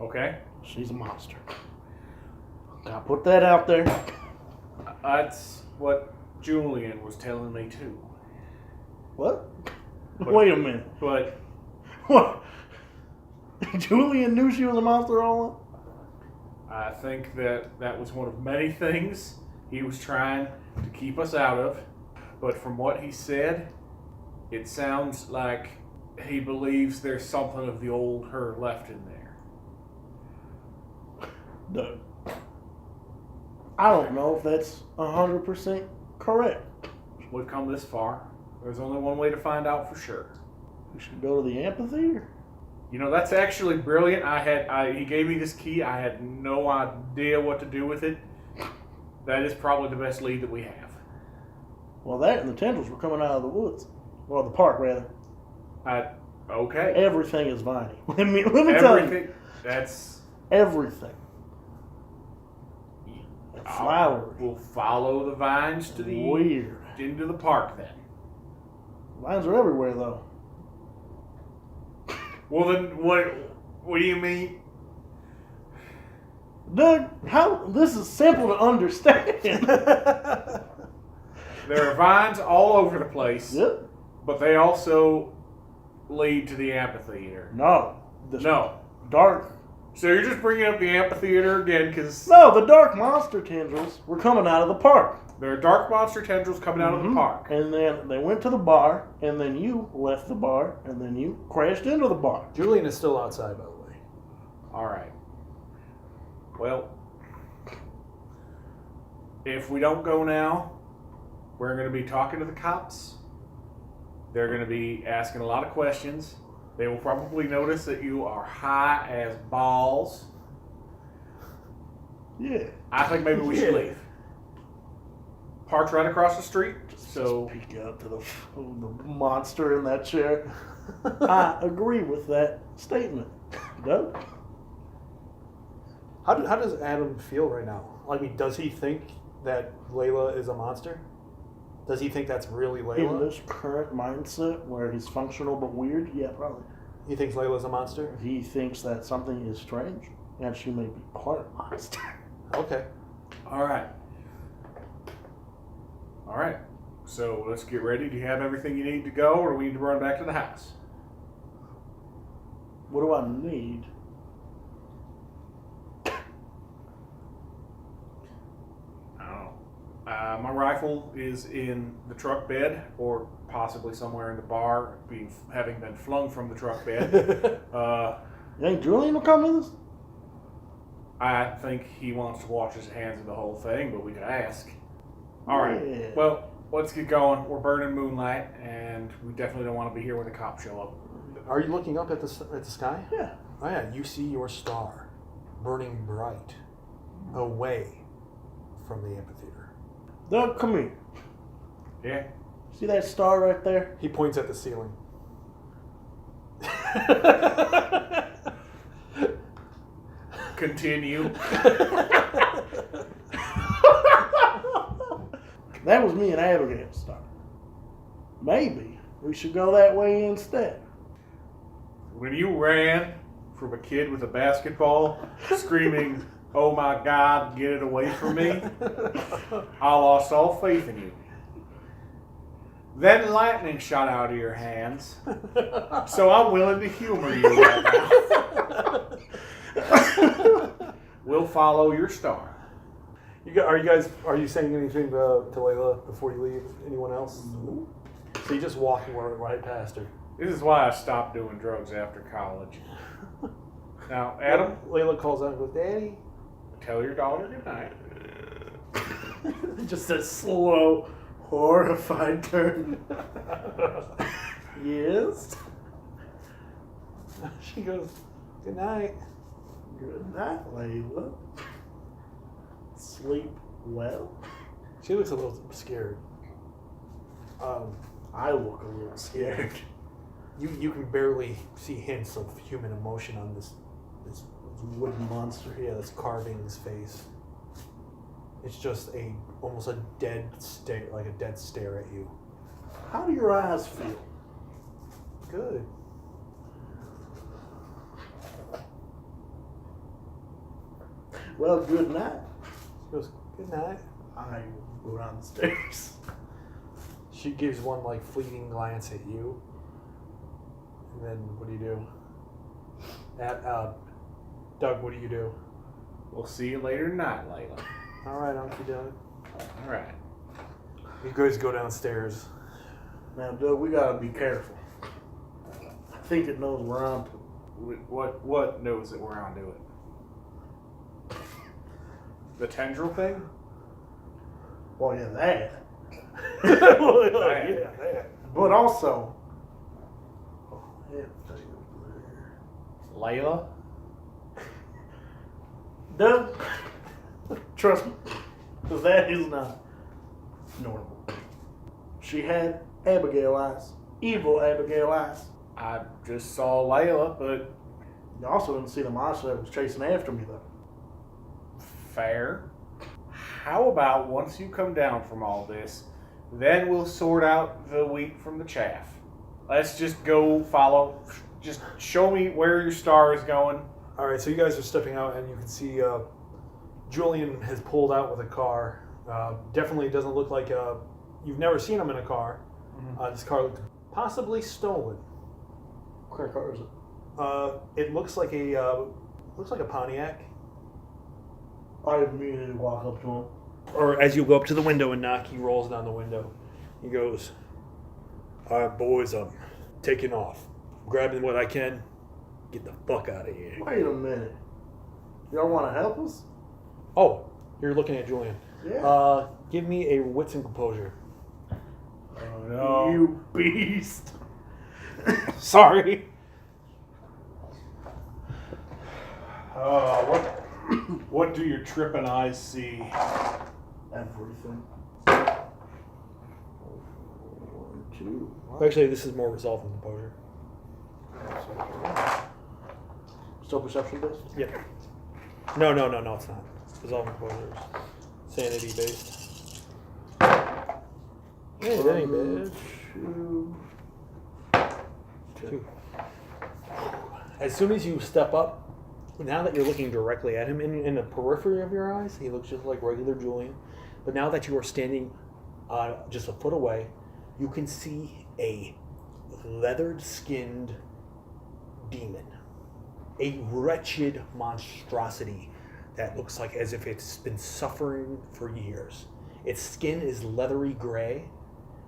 Okay. She's a monster. Gotta put that out there. That's what Julian was telling me too. What? But- Wait a minute. But What? Julian knew she was a monster all along? I think that was one of many things he was trying to keep us out of. But from what he said, it sounds like he believes there's something of the old her left in there. Doug, I don't know if that's 100% correct. We've come this far. There's only one way to find out for sure. We should go to the amphitheater. You know, that's actually brilliant. He gave me this key. I had no idea what to do with it. That is probably the best lead that we have. Well, that and the tendrils were coming out of the woods. Well, the park, rather. Okay. Everything is viney. Let me tell you. Everything. That's Everything. Flowery. We'll follow the vines to the Weird. into the park then. Vines are everywhere, though. Well then, what do you mean? Doug, how this is simple to understand. There are vines all over the place, Yep. but they also lead to the amphitheater. No. No. Dark. So you're just bringing up the amphitheater again because No, the dark monster tendrils were coming out of the park. there are dark monster tendrils coming out of the park. And then they went to the bar, and then you left the bar, and then you crashed into the bar. Julian is still outside, by the way. All right. Well, if we don't go now, we're going to be talking to the cops. They're going to be asking a lot of questions. They will probably notice that you are high as balls. Yeah. I think maybe we should leave. Park's right across the street, so Just peek out to the monster in that chair. I agree with that statement. No? How does Adam feel right now? I mean, does he think that Layla is a monster? Does he think that's really In Layla? this current mindset where he's functional but weird, yeah, probably. He thinks Layla's a monster? He thinks that something is strange and she may be part monster. Okay. all right. All right. So let's get ready. Do you have everything you need to go, or do we need to run back to the house? What do I need? I don't know. My rifle is in the truck bed, or possibly somewhere in the bar, having been flung from the truck bed. Ain't Julian will come with us? I think he wants to wash his hands of the whole thing, but we could ask. All right. Yeah. Well, let's get going. We're burning moonlight, and we definitely don't want to be here when the cops show up. Are you looking up at the sky? Yeah. Oh yeah, you see your star burning bright away from the amphitheater. Doug, come here. Yeah. See that star right there? He points at the ceiling. Continue. That was me and Abigail's star. Maybe we should go that way instead. When you ran from a kid with a basketball screaming, "Oh my God, get it away from me," I lost all faith in you. Then lightning shot out of your hands, so I'm willing to humor you right now. We'll follow your star. Are you saying anything to Layla before you leave? Anyone else? No. So you just walking right past her. This is why I stopped doing drugs after college. Now, Adam, Layla calls out and goes, "Daddy." tell your daughter good night. Just a slow, horrified turn. Yes. She goes, "Good night." Good night, Layla. Sleep well. She looks a little scared. I look a little scared. You can barely see hints of human emotion on this Wooden monster. yeah, this carving his face. It's just almost a dead stare, like a dead stare at you. How do your eyes feel? Good. Well, good night. She goes, "Good night." I go downstairs. She gives one like fleeting glance at you. And then what do you do? Doug, what do you do? We'll see you later tonight, Layla. All right, Uncle Doug. All right. You guys go downstairs. Now, Doug, we gotta be careful. I think it knows we're on to it. What knows that we're onto it? The tendril thing? Well, yeah, that. Yeah, that. But also, Layla? Doug, trust me, because that is not normal. She had Abigail eyes, evil Abigail eyes. I just saw Layla, but You also didn't see the monster that was chasing after me, though. fair. How about once you come down from all this, then we'll sort out the wheat from the chaff. Let's just go follow. Just show me where your star is going. All right, so you guys are stepping out, and you can see Julian has pulled out with a car. Definitely doesn't look like you've never seen him in a car. Mm-hmm. This car looked possibly stolen. What kind of car is it? It looks like a Pontiac. I immediately walk up to him. Or as you go up to the window and knock, he rolls down the window. He goes, "All right, boys, I'm taking off. Grabbing what I can. Get the fuck out of here." Wait a minute. Y'all want to help us? Oh, you're looking at Julian. Yeah. Give me a wits and composure. Oh no. You beast. Sorry. What? What do your tripping eyes see? Everything. 1, 2. Actually, this is more resolve than composure. Still perception based? Yep. No, it's not. Resolve and composure is sanity based. Hey, that ain't bad. 2. As soon as you step up, now that you're looking directly at him in the periphery of your eyes, he looks just like regular Julian. But now that you are standing just a foot away, you can see a leathered-skinned demon. A wretched monstrosity that looks like as if it's been suffering for years. Its skin is leathery gray,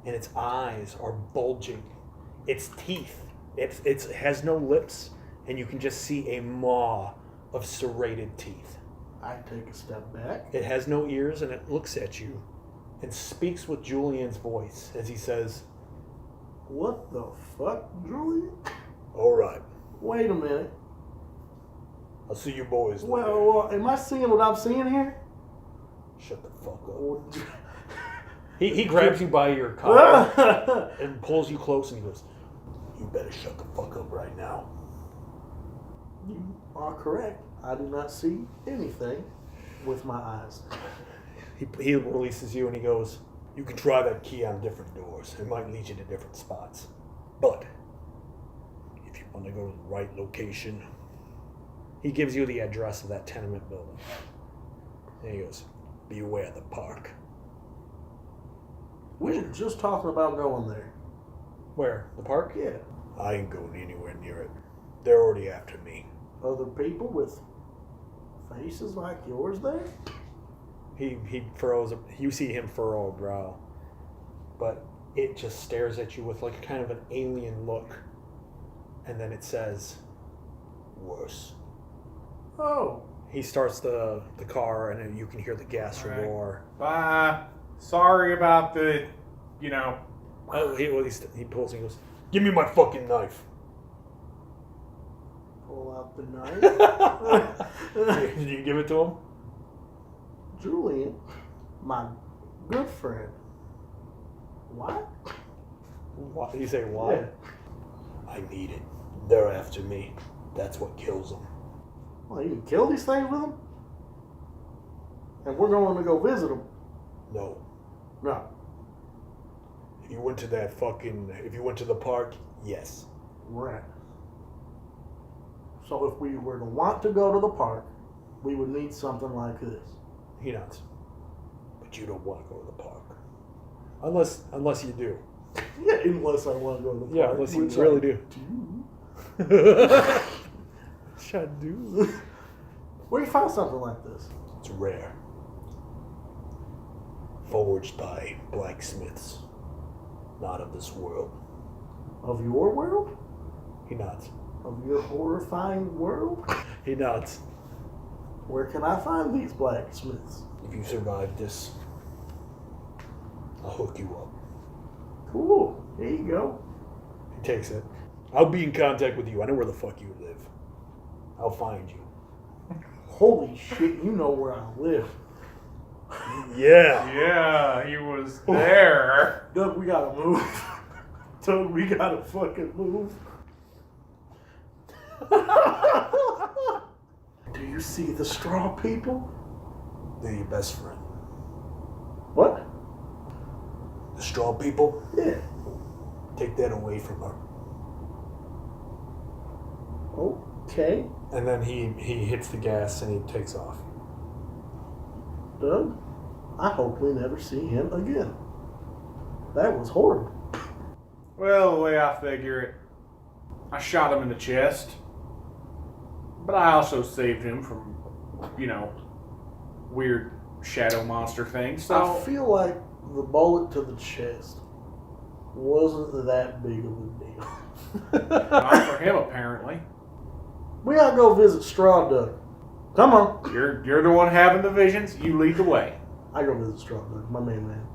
and its eyes are bulging. Its teeth, it has no lips, and you can just see a maw of serrated teeth. I take a step back. It has no ears, and it looks at you and speaks with Julian's voice as he says, What the fuck, Julian? all right, Wait a minute. I'll see you boys later. Well, am I seeing what I'm seeing here? Shut the fuck up. Or- He grabs you by your collar and pulls you close and he goes, you better shut the fuck up right now. You are correct. I do not see anything with my eyes. He releases you and he goes, you can try that key on different doors. It might lead you to different spots. But if you want to go to the right location, he gives you the address of that tenement building. And he goes, beware the park. We were just talking about going there. Where? The park? Yeah. I ain't going anywhere near it. They're already after me. Other people with faces like yours there? He furrows, you see him furrow a brow. But it just stares at you with like kind of an alien look. And then it says, worse. Oh. He starts the car and then you can hear the gas Right. roar. Sorry about the, Oh, he pulls and he goes, give me my fucking knife. Pull out the knife. Did you give it to him? Julian, my good friend. What? Why? You say why? Yeah. I need it. They're after me. That's what kills them. Well, you can kill these things with them? And we're going to go visit them. No. No. If you went to the park, yes. Right. So if we were to want to go to the park, we would need something like this. He nods. But you don't want to go to the park. Unless you do. Yeah, unless I want to go to the park. Yeah, unless you which really I do. Should do. Where you find something like this? It's rare. Forged by blacksmiths. Not of this world. Of your world? He nods. Of your horrifying world? He nods. Where can I find these blacksmiths? If you survive this, I'll hook you up. Cool. Here you go. He takes it. I'll be in contact with you. I know where the fuck you live. I'll find you. Holy shit, you know where I live. Yeah. Yeah, he was there. Doug, we gotta move. Doug, we gotta fucking move. Do you see the straw people? They're your best friend. What? The straw people? Yeah. Take that away from her. Okay. And then he hits the gas and he takes off. Doug, I hope we never see him again. That was horrible. Well, the way I figure it, I shot him in the chest, but I also saved him from, weird shadow monster things. So I feel like the bullet to the chest wasn't that big of a deal. not for him apparently. We gotta go visit Straw Doug. Come on. You're the one having the visions. You lead the way. I go visit Straw Doug, my main man.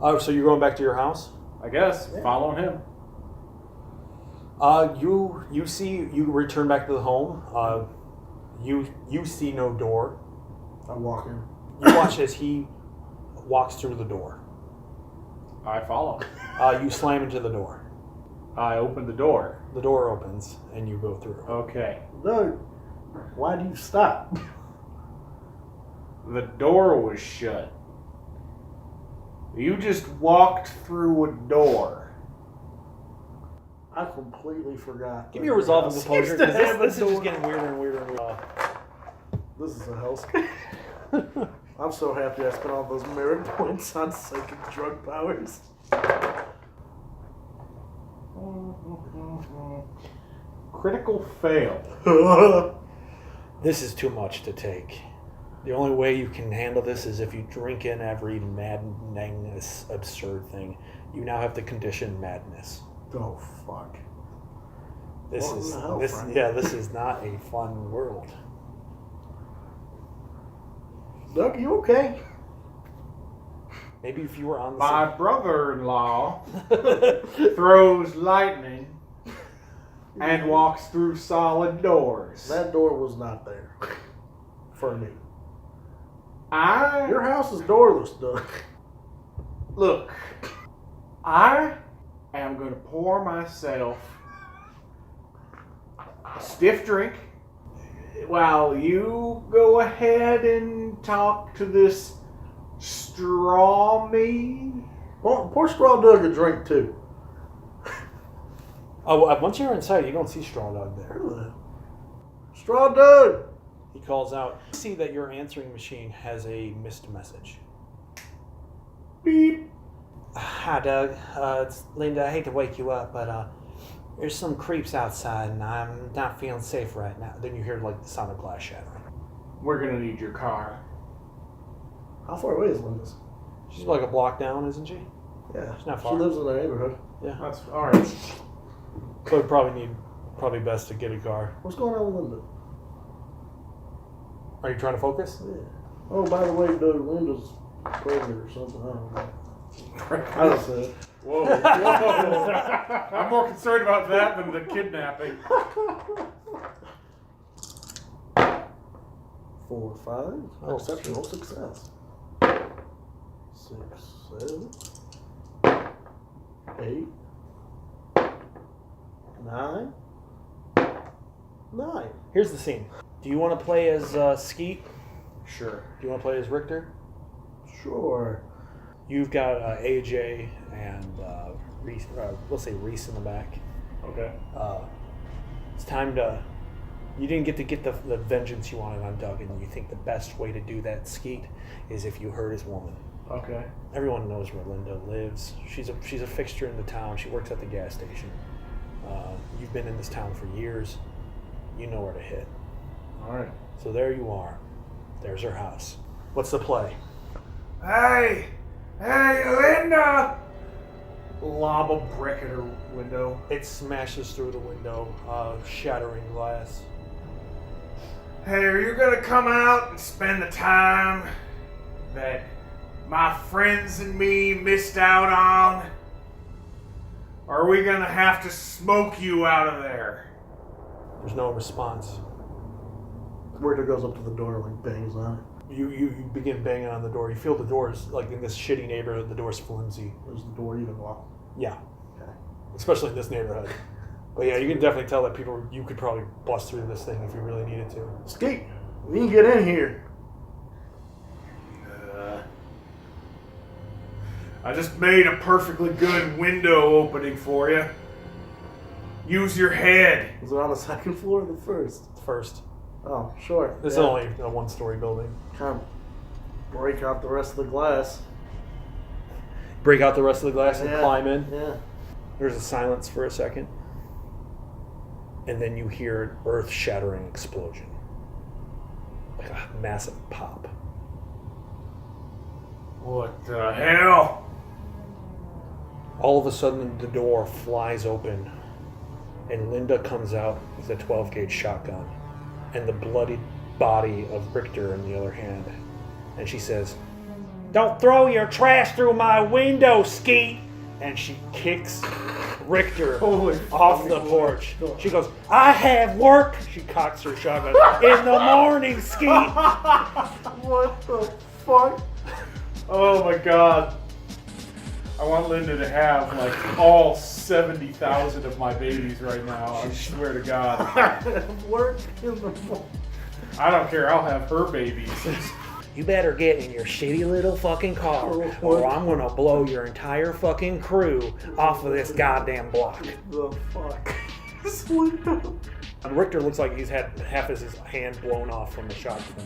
Oh, so you're going back to your house? I guess Yeah. following him. You return back to the home. You see no door. I walk in. You watch as he walks through the door. I follow. You slam into the door. I open the door. The door opens and you go through. Okay. Doug, why do you stop? The door was shut. You just walked through a door. I completely forgot. Give me a resolve and composure, because have a this is just door. getting weirder and weirder and weirder. This is a hellscape. I'm so happy I spent all those merit points on psychic drug powers. Critical fail. This is too much to take. The only way you can handle this is if you drink in every maddening, absurd thing. You now have the condition madness. Oh, fuck. This What is in the hell, this Frank? yeah, this is not a fun world. Doug, you okay? Maybe if you were on the My brother-in-law throws lightning and walks through solid doors. That door was not there. For me. I Your house is doorless, Doug. look. I am going to pour myself a stiff drink while you go ahead and talk to this straw me. Pour Straw Doug a drink, too. Oh, once you're inside, you don't see Straw Dog there. Straw Doug! He calls out. You see that your answering machine has a missed message. Beep. Hi, Doug. It's Linda. I hate to wake you up, but there's some creeps outside, and I'm not feeling safe right now. Then you hear like the sound of glass shattering. We're going to need your car. How far away is Linda's? She's like a block down, isn't she? Yeah. It's not She far. lives in the neighborhood. Yeah. That's all right. So probably best to get a car. What's going on with Linda? Are you trying to focus? Yeah. Oh, by the way, Doug, Linda's pregnant or something. I don't know. I don't say it. Whoa. I'm more concerned about that than the kidnapping. 4, 5. Oh, Exceptional success. 6, 7, 8, 9. 9. Here's the scene. Do you want to play as Skeet? Sure. Do you want to play as Richter? Sure. You've got AJ and Reese, we'll say Reese in the back. Okay. It's time to... You didn't get the vengeance you wanted on Doug, and you think the best way to do that, Skeet, is if you hurt his woman. Okay. Everyone knows where Linda lives. She's a fixture in the town. She works at the gas station. You've been in this town for years. You know where to hit. All right. So there you are. There's her house. What's the play? Hey, Linda! Lob a brick at her window. It smashes through the window, shattering glass. Hey, are you gonna come out and spend the time that my friends and me missed out on? Or are we gonna have to smoke you out of there? There's no response. Richter goes up to the door, like bangs on it. You begin banging on the door. You feel the doors, like in this shitty neighborhood, the door's flimsy. Does the door even lock? Yeah. Okay. Especially in this neighborhood. But yeah, you can definitely tell that you could probably bust through this thing if you really needed to. Skeet, we can get in here. I just made a perfectly good window opening for you. Use your head. Is it on the second floor or the first? First. Oh, sure. This is Yeah. only a one-story building. Kind of break out the rest of the glass. Break out the rest of the glass and Yeah. climb in. Yeah. There's a silence for a second. And then you hear an earth-shattering explosion. Like a massive pop. What the hell? All of a sudden, the door flies open, and Linda comes out with a 12-gauge shotgun, and the bloodied body of Richter in the other hand. And she says, "Don't throw your trash through my window, Skeet!" And she kicks Richter off the porch. She goes, "I have work." She cocks her shotgun. "In the morning, Skeet." What the fuck? Oh my god. I want Linda to have like all 70,000 of my babies right now. I swear to God. Work in the morning. I don't care. I'll have her babies. You better get in your shitty little fucking car, or I'm gonna blow your entire fucking crew off of this goddamn block. The fuck? Split up. And Richter looks like he's had half of his hand blown off from the shotgun.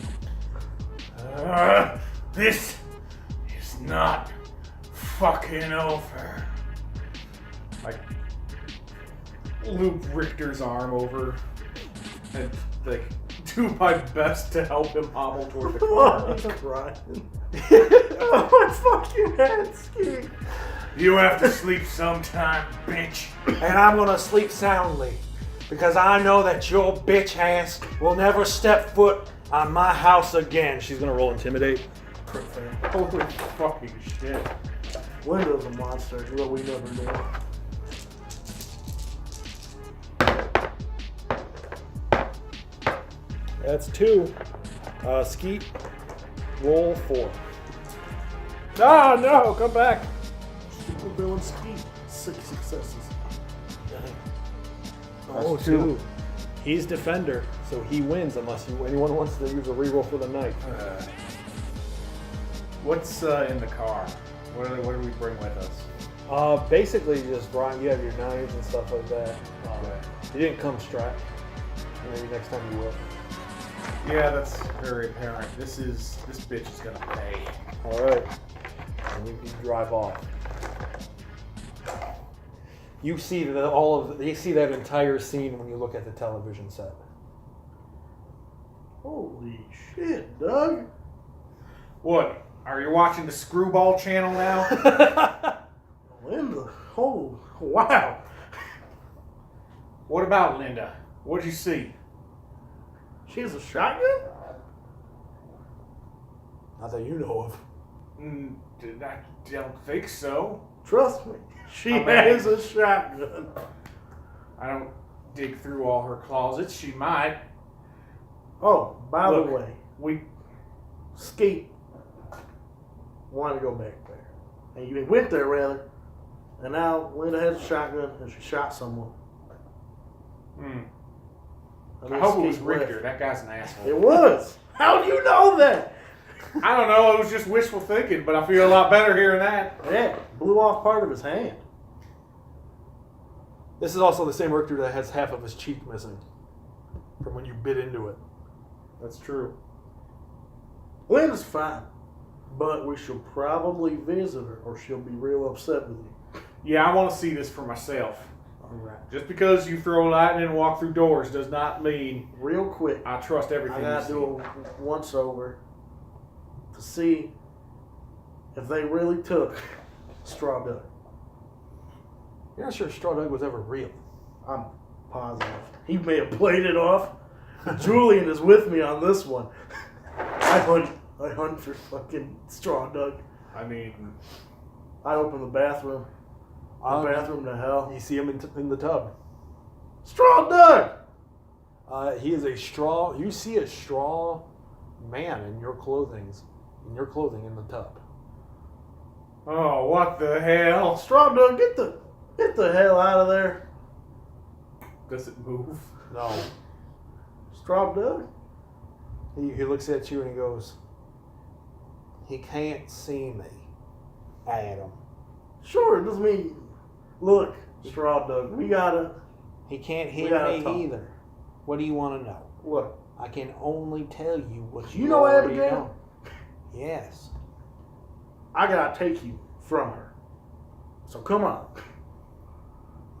This is not fucking over. I loop Richter's arm over and like do my best to help him hobble toward the car. I'm crying. Oh, my fucking head, Ski. You have to sleep sometime, bitch. And I'm gonna sleep soundly, because I know that your bitch ass will never step foot on my house again. She's gonna roll intimidate. Holy fucking shit. Linda's a monster, but we never knew. That's 2. Skeet, roll 4. Ah, no, come back. Super villain Ski. 6 successes. Oh, 2. He's defender, so he wins unless anyone wants to use a reroll for the night. What's in the car? What do we bring with us? Basically, just Brian, you have your knives and stuff like that. You didn't come strapped. Maybe next time you will. Yeah, that's very apparent. This bitch is gonna pay. All right, and you drive off. You see you see that entire scene when you look at the television set. Holy shit, Doug. What? Are you watching the Screwball channel now? Linda. Oh, wow. What about Linda? What'd you see? She has a shotgun? Not that you know of. I don't think so. Trust me. She Oh, has man. a shotgun. I don't dig through all her closets. She might. Oh, by Look, the way, We Skeet wanted to go back there. And you went there, rather. And now Linda has a shotgun and she shot someone. And I then hope it was Skeet Richter. left. That guy's an asshole. It was. How do you know that? I don't know. It was just wishful thinking, but I feel a lot better hearing that. Yeah, blew off part of his hand. This is also the same Richter that has half of his cheek missing from when you bit into it. That's true. Linda's fine, but we should probably visit her or she'll be real upset with you. Yeah, I want to see this for myself. All right. Just because you throw lightning and walk through doors does not mean Real quick, I trust everything I you gotta see. do a once over to see if they really took Straw Duck. You're not sure Straw Dog was ever real. I'm positive. He may have played it off. Julian is with me on this one. I hunt for fucking Straw Duck. I mean, I open the bathroom. The bathroom to hell. You see him in the tub. Straw Duck! He is a straw. You see a straw man in your clothing in the tub. oh, what the hell? Straw Duck, get the hell out of there. Does it move? No. Straw Duck? He looks at you and he goes, "He can't see me, Adam. Sure, it doesn't mean. Look, Straw Duck, we gotta. He can't We hear gotta me talk. either. What do you want to know? What? I can only tell you what Do you you know already Abigail? know." Yes. I gotta take you from her. So come on.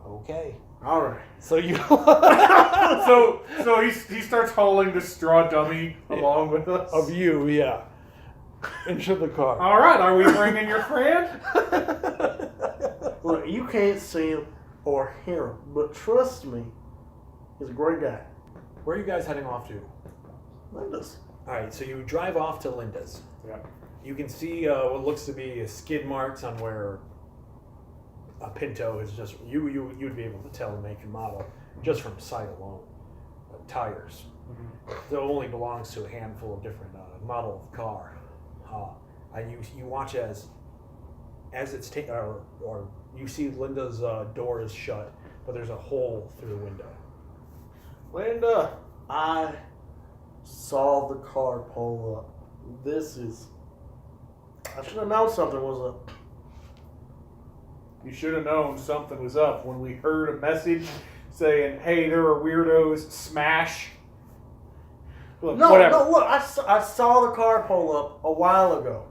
Okay. All right. So you. So he starts hauling the straw dummy along with us. Of you, yeah. Into the car. All right, are we bringing your friend? Look, you can't see him or hear him, but trust me, he's a great guy. Where are you guys heading off to? Linda's. All right, so you drive off to Linda's. Yeah. You can see what looks to be skid marks on where a Pinto is just you'd be able to tell the make and model just from sight alone. Tires, that only belongs to a handful of different model of car. And you watch as it's or you see Linda's door is shut, but there's a hole through the window. Linda, I saw the car pull up. I should have known something was up. You should have known something was up when we heard a message saying, "Hey, there are weirdos. Smash." Look, No, whatever. no, look, I saw the car pull up a while ago.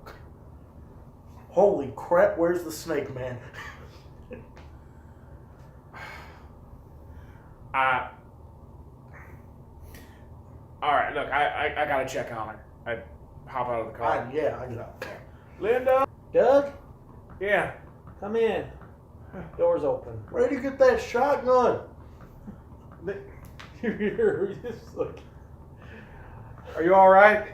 Holy crap, where's the snake man? All right, look, I gotta check on her. I hop out of the car. I get out. Linda? Doug, Yeah. come in. Door's open. Where did you get that shotgun? You're just like, Are you all right?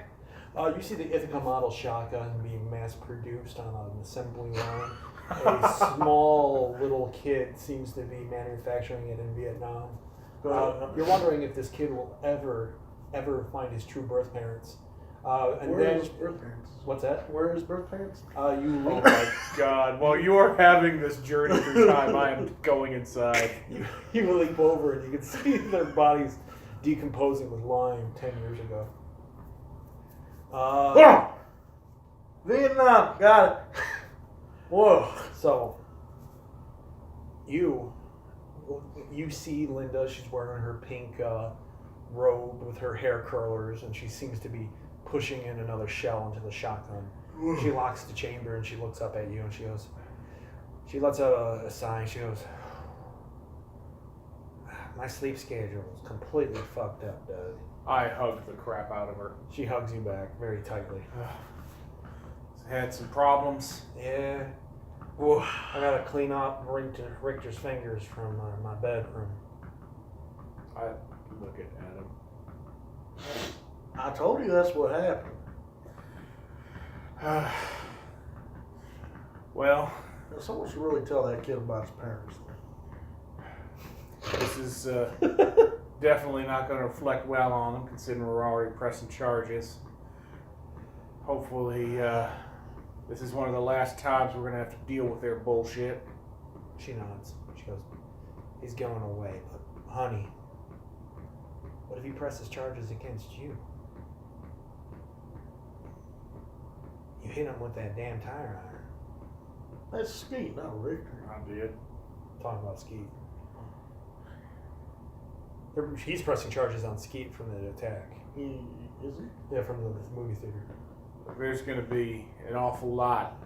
you see the Ithaca model shotgun being mass produced on an assembly line. A small little kid seems to be manufacturing it in Vietnam. You're wondering if this kid will ever find his true birth parents. And Where are then, his birth parents? what's that? Where are his birth parents? You Oh leap, my God! While you are having this journey through time, I am going inside. you leap over and you can see their bodies decomposing with lime 10 years ago. Vietnam, got it. Whoa. So you see Linda. She's wearing her pink robe with her hair curlers, and she seems to be pushing in another shell into the shotgun. She locks the chamber and she looks up at you and she lets out a sigh. She goes, "My sleep schedule is completely fucked up, Doug." I hugged the crap out of her. She hugs you back very tightly. Had some problems. Yeah. Whoa. I gotta clean up Richter's fingers from my bedroom. I look at Adam. I told you that's what happened. Well, Someone should really tell that kid about his parents. this is definitely not going to reflect well on him, considering we're already pressing charges. Hopefully, this is one of the last times we're going to have to deal with their bullshit. She nods. She goes, "He's going away, but honey, what if he presses charges against you? You hit him with that damn tire iron." That's Skeet, not Richter. I did. Talking about Skeet. He's pressing charges on Skeet from the attack. Is he? Yeah, from the movie theater. There's going to be an awful lot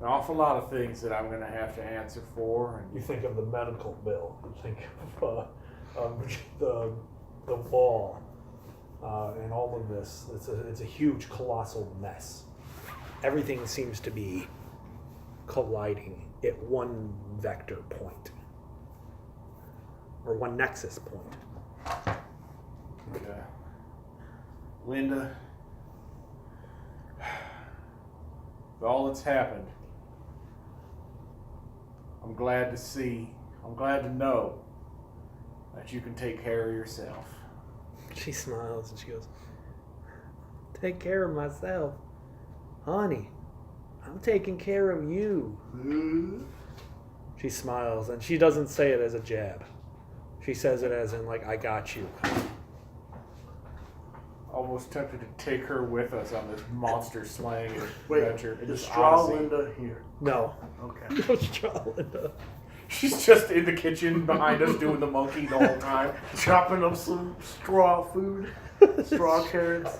of things that I'm going to have to answer for. And You think of the medical bill. You think of the wall and all of this. It's a huge, colossal mess. Everything seems to be colliding at one vector point or one nexus point. Linda, with all that's happened, I'm glad to know that you can take care of yourself. She smiles and she goes, "Take care of myself, honey. I'm taking care of you." She smiles, and she doesn't say it as a jab. She says it as in, like, "I got you." Almost tempted to take her with us on this monster slaying Wait, adventure. is This Straw odyssey. Linda here? No. Okay. No straw, Linda. She's just in the kitchen behind us doing the monkey the whole time. Chopping up some straw food, straw carrots.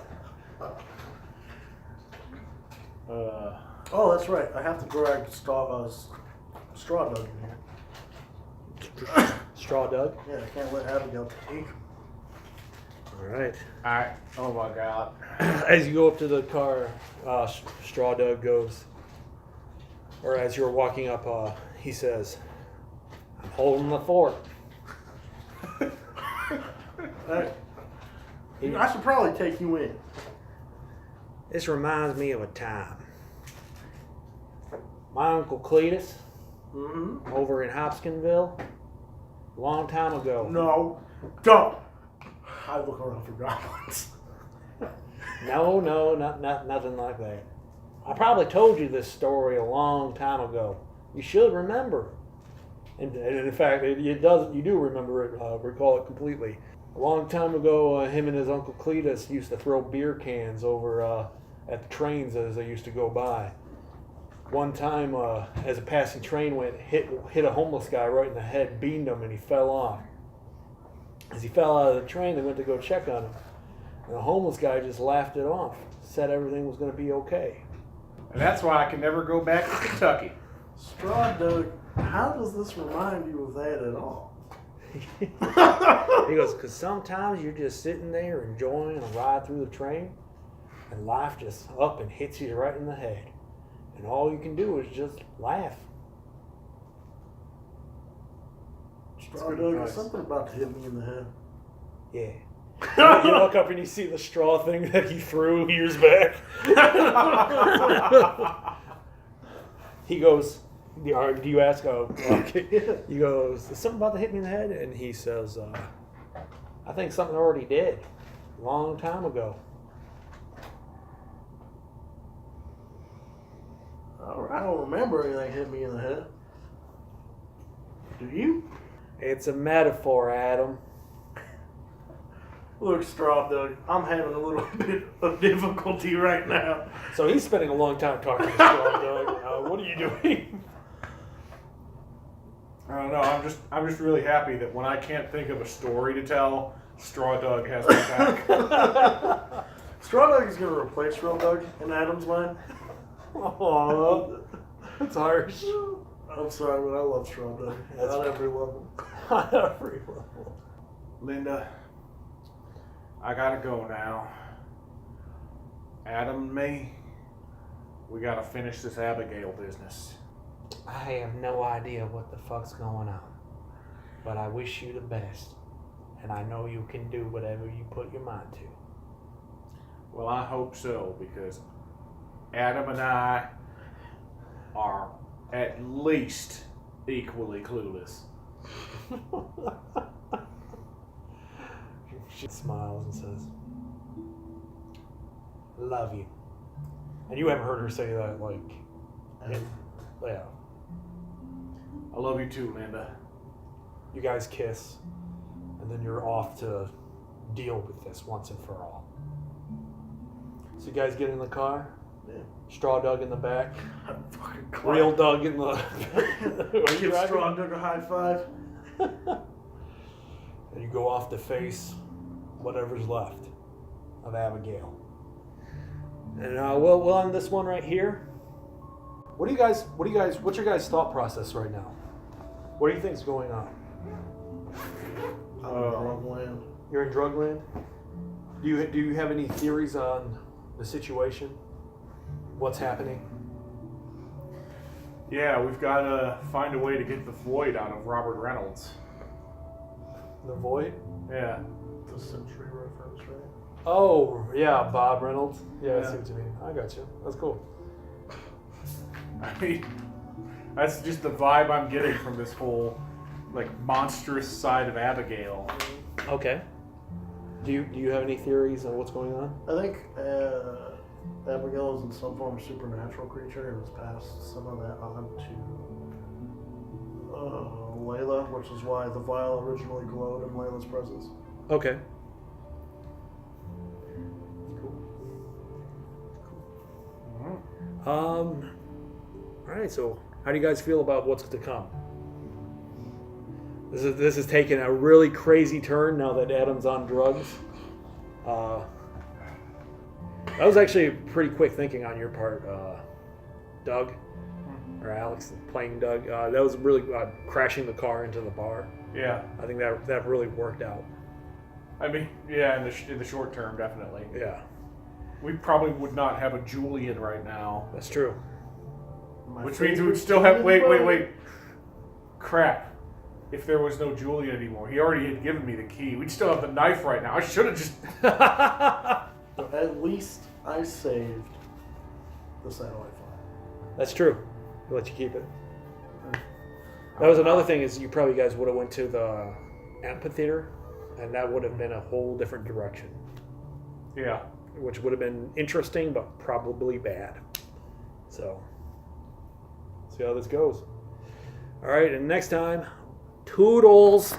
Oh, that's right. I have to drag Straw Dog in here. Straw Doug. Yeah, I can't let Abigail take. All right. Oh my God. As you go up to the car, Straw Doug goes, or as you're walking up, he says, "I'm holding the fort." I should probably take you in. This reminds me of a time. My Uncle Cletus, over in Hopkinsville, a long time ago. No, don't. I look around for goblins. No, nothing like that. I probably told you this story a long time ago. You should remember. And in fact, you do remember it, recall it completely. A long time ago, him and his uncle Cletus used to throw beer cans over at the trains as they used to go by. One time, as a passing train went, hit a homeless guy right in the head, beamed him, and he fell off. As he fell out of the train, they went to go check on him. And the homeless guy just laughed it off, said everything was going to be okay. And that's why I can never go back to Kentucky. Straw Doug, how does this remind you of that at all? He goes, because sometimes you're just sitting there enjoying a ride through the train, and life just up and hits you right in the head. And all you can do is just laugh. Straw Doug, is something about to hit me in the head. Yeah. You look up and you see the straw thing that he threw years back. He goes, do you ask? Oh, okay. He goes, is something about to hit me in the head? And he says, I think something already did, a long time ago. I don't remember anything hit me in the head. Do you? It's a metaphor, Adam. Look, Straw Doug, I'm having a little bit of difficulty right now. So he's spending a long time talking to Straw Doug. What are you doing? I don't know. I'm just really happy that when I can't think of a story to tell, Straw Doug has my back. Straw Doug is going to replace Straw Doug in Adam's mind. Aww, that's harsh. I'm sorry, but I love Straw Doug. That's On every level. On every level. Linda, I gotta go now. Adam and me, we gotta finish this Abigail business. I have no idea what the fuck's going on, but I wish you the best, and I know you can do whatever you put your mind to. Well, I hope so, because Adam and I are at least equally clueless. She smiles and says, love you. And you haven't heard her say that, like, yeah. I love you too, Linda. You guys kiss, and then you're off to deal with this once and for all. So you guys get in the car? Yeah. Straw Doug in the back. Fucking Real Doug in the... Give Straw Doug a high five. And you go off to face whatever's left of Abigail. And we'll end this one right here. What's your guys' thought process right now? What do you think's going on? I'm in drug land. You're in drug land? Do you have any theories on the situation? What's happening? Yeah, we've got to find a way to get the void out of Robert Reynolds. The Void? Yeah. The Century reference, right? Oh, yeah, Bob Reynolds. Yeah, I Yeah. see what you mean. I got you. That's cool. I mean, that's just the vibe I'm getting from this whole, like, monstrous side of Abigail. Okay. Do you have any theories on what's going on? I think Abigail is in some form of supernatural creature and has passed some of that on to Layla, which is why the vial originally glowed in Layla's presence. Okay. Mm-hmm. All right, so how do you guys feel about what's to come? This is taking a really crazy turn now that Adam's on drugs. That was actually pretty quick thinking on your part, Doug, or Alex, playing Doug. That was really crashing the car into the bar. Yeah. I think that really worked out. I mean, yeah, in the short term, definitely. Yeah, We probably would not have a Julian right now. that's true. Which means we would still have... Wait. Crap. If there was no Julian anymore. He already had given me the key. We'd still have the knife right now. I should have just... At least I saved the satellite phone. That's true. I'll let you keep it. That was another thing is you probably guys would have went to the amphitheater and that would have been a whole different direction, Yeah. which would have been interesting, but probably bad. So, see how this goes. All right, and next time, toodles.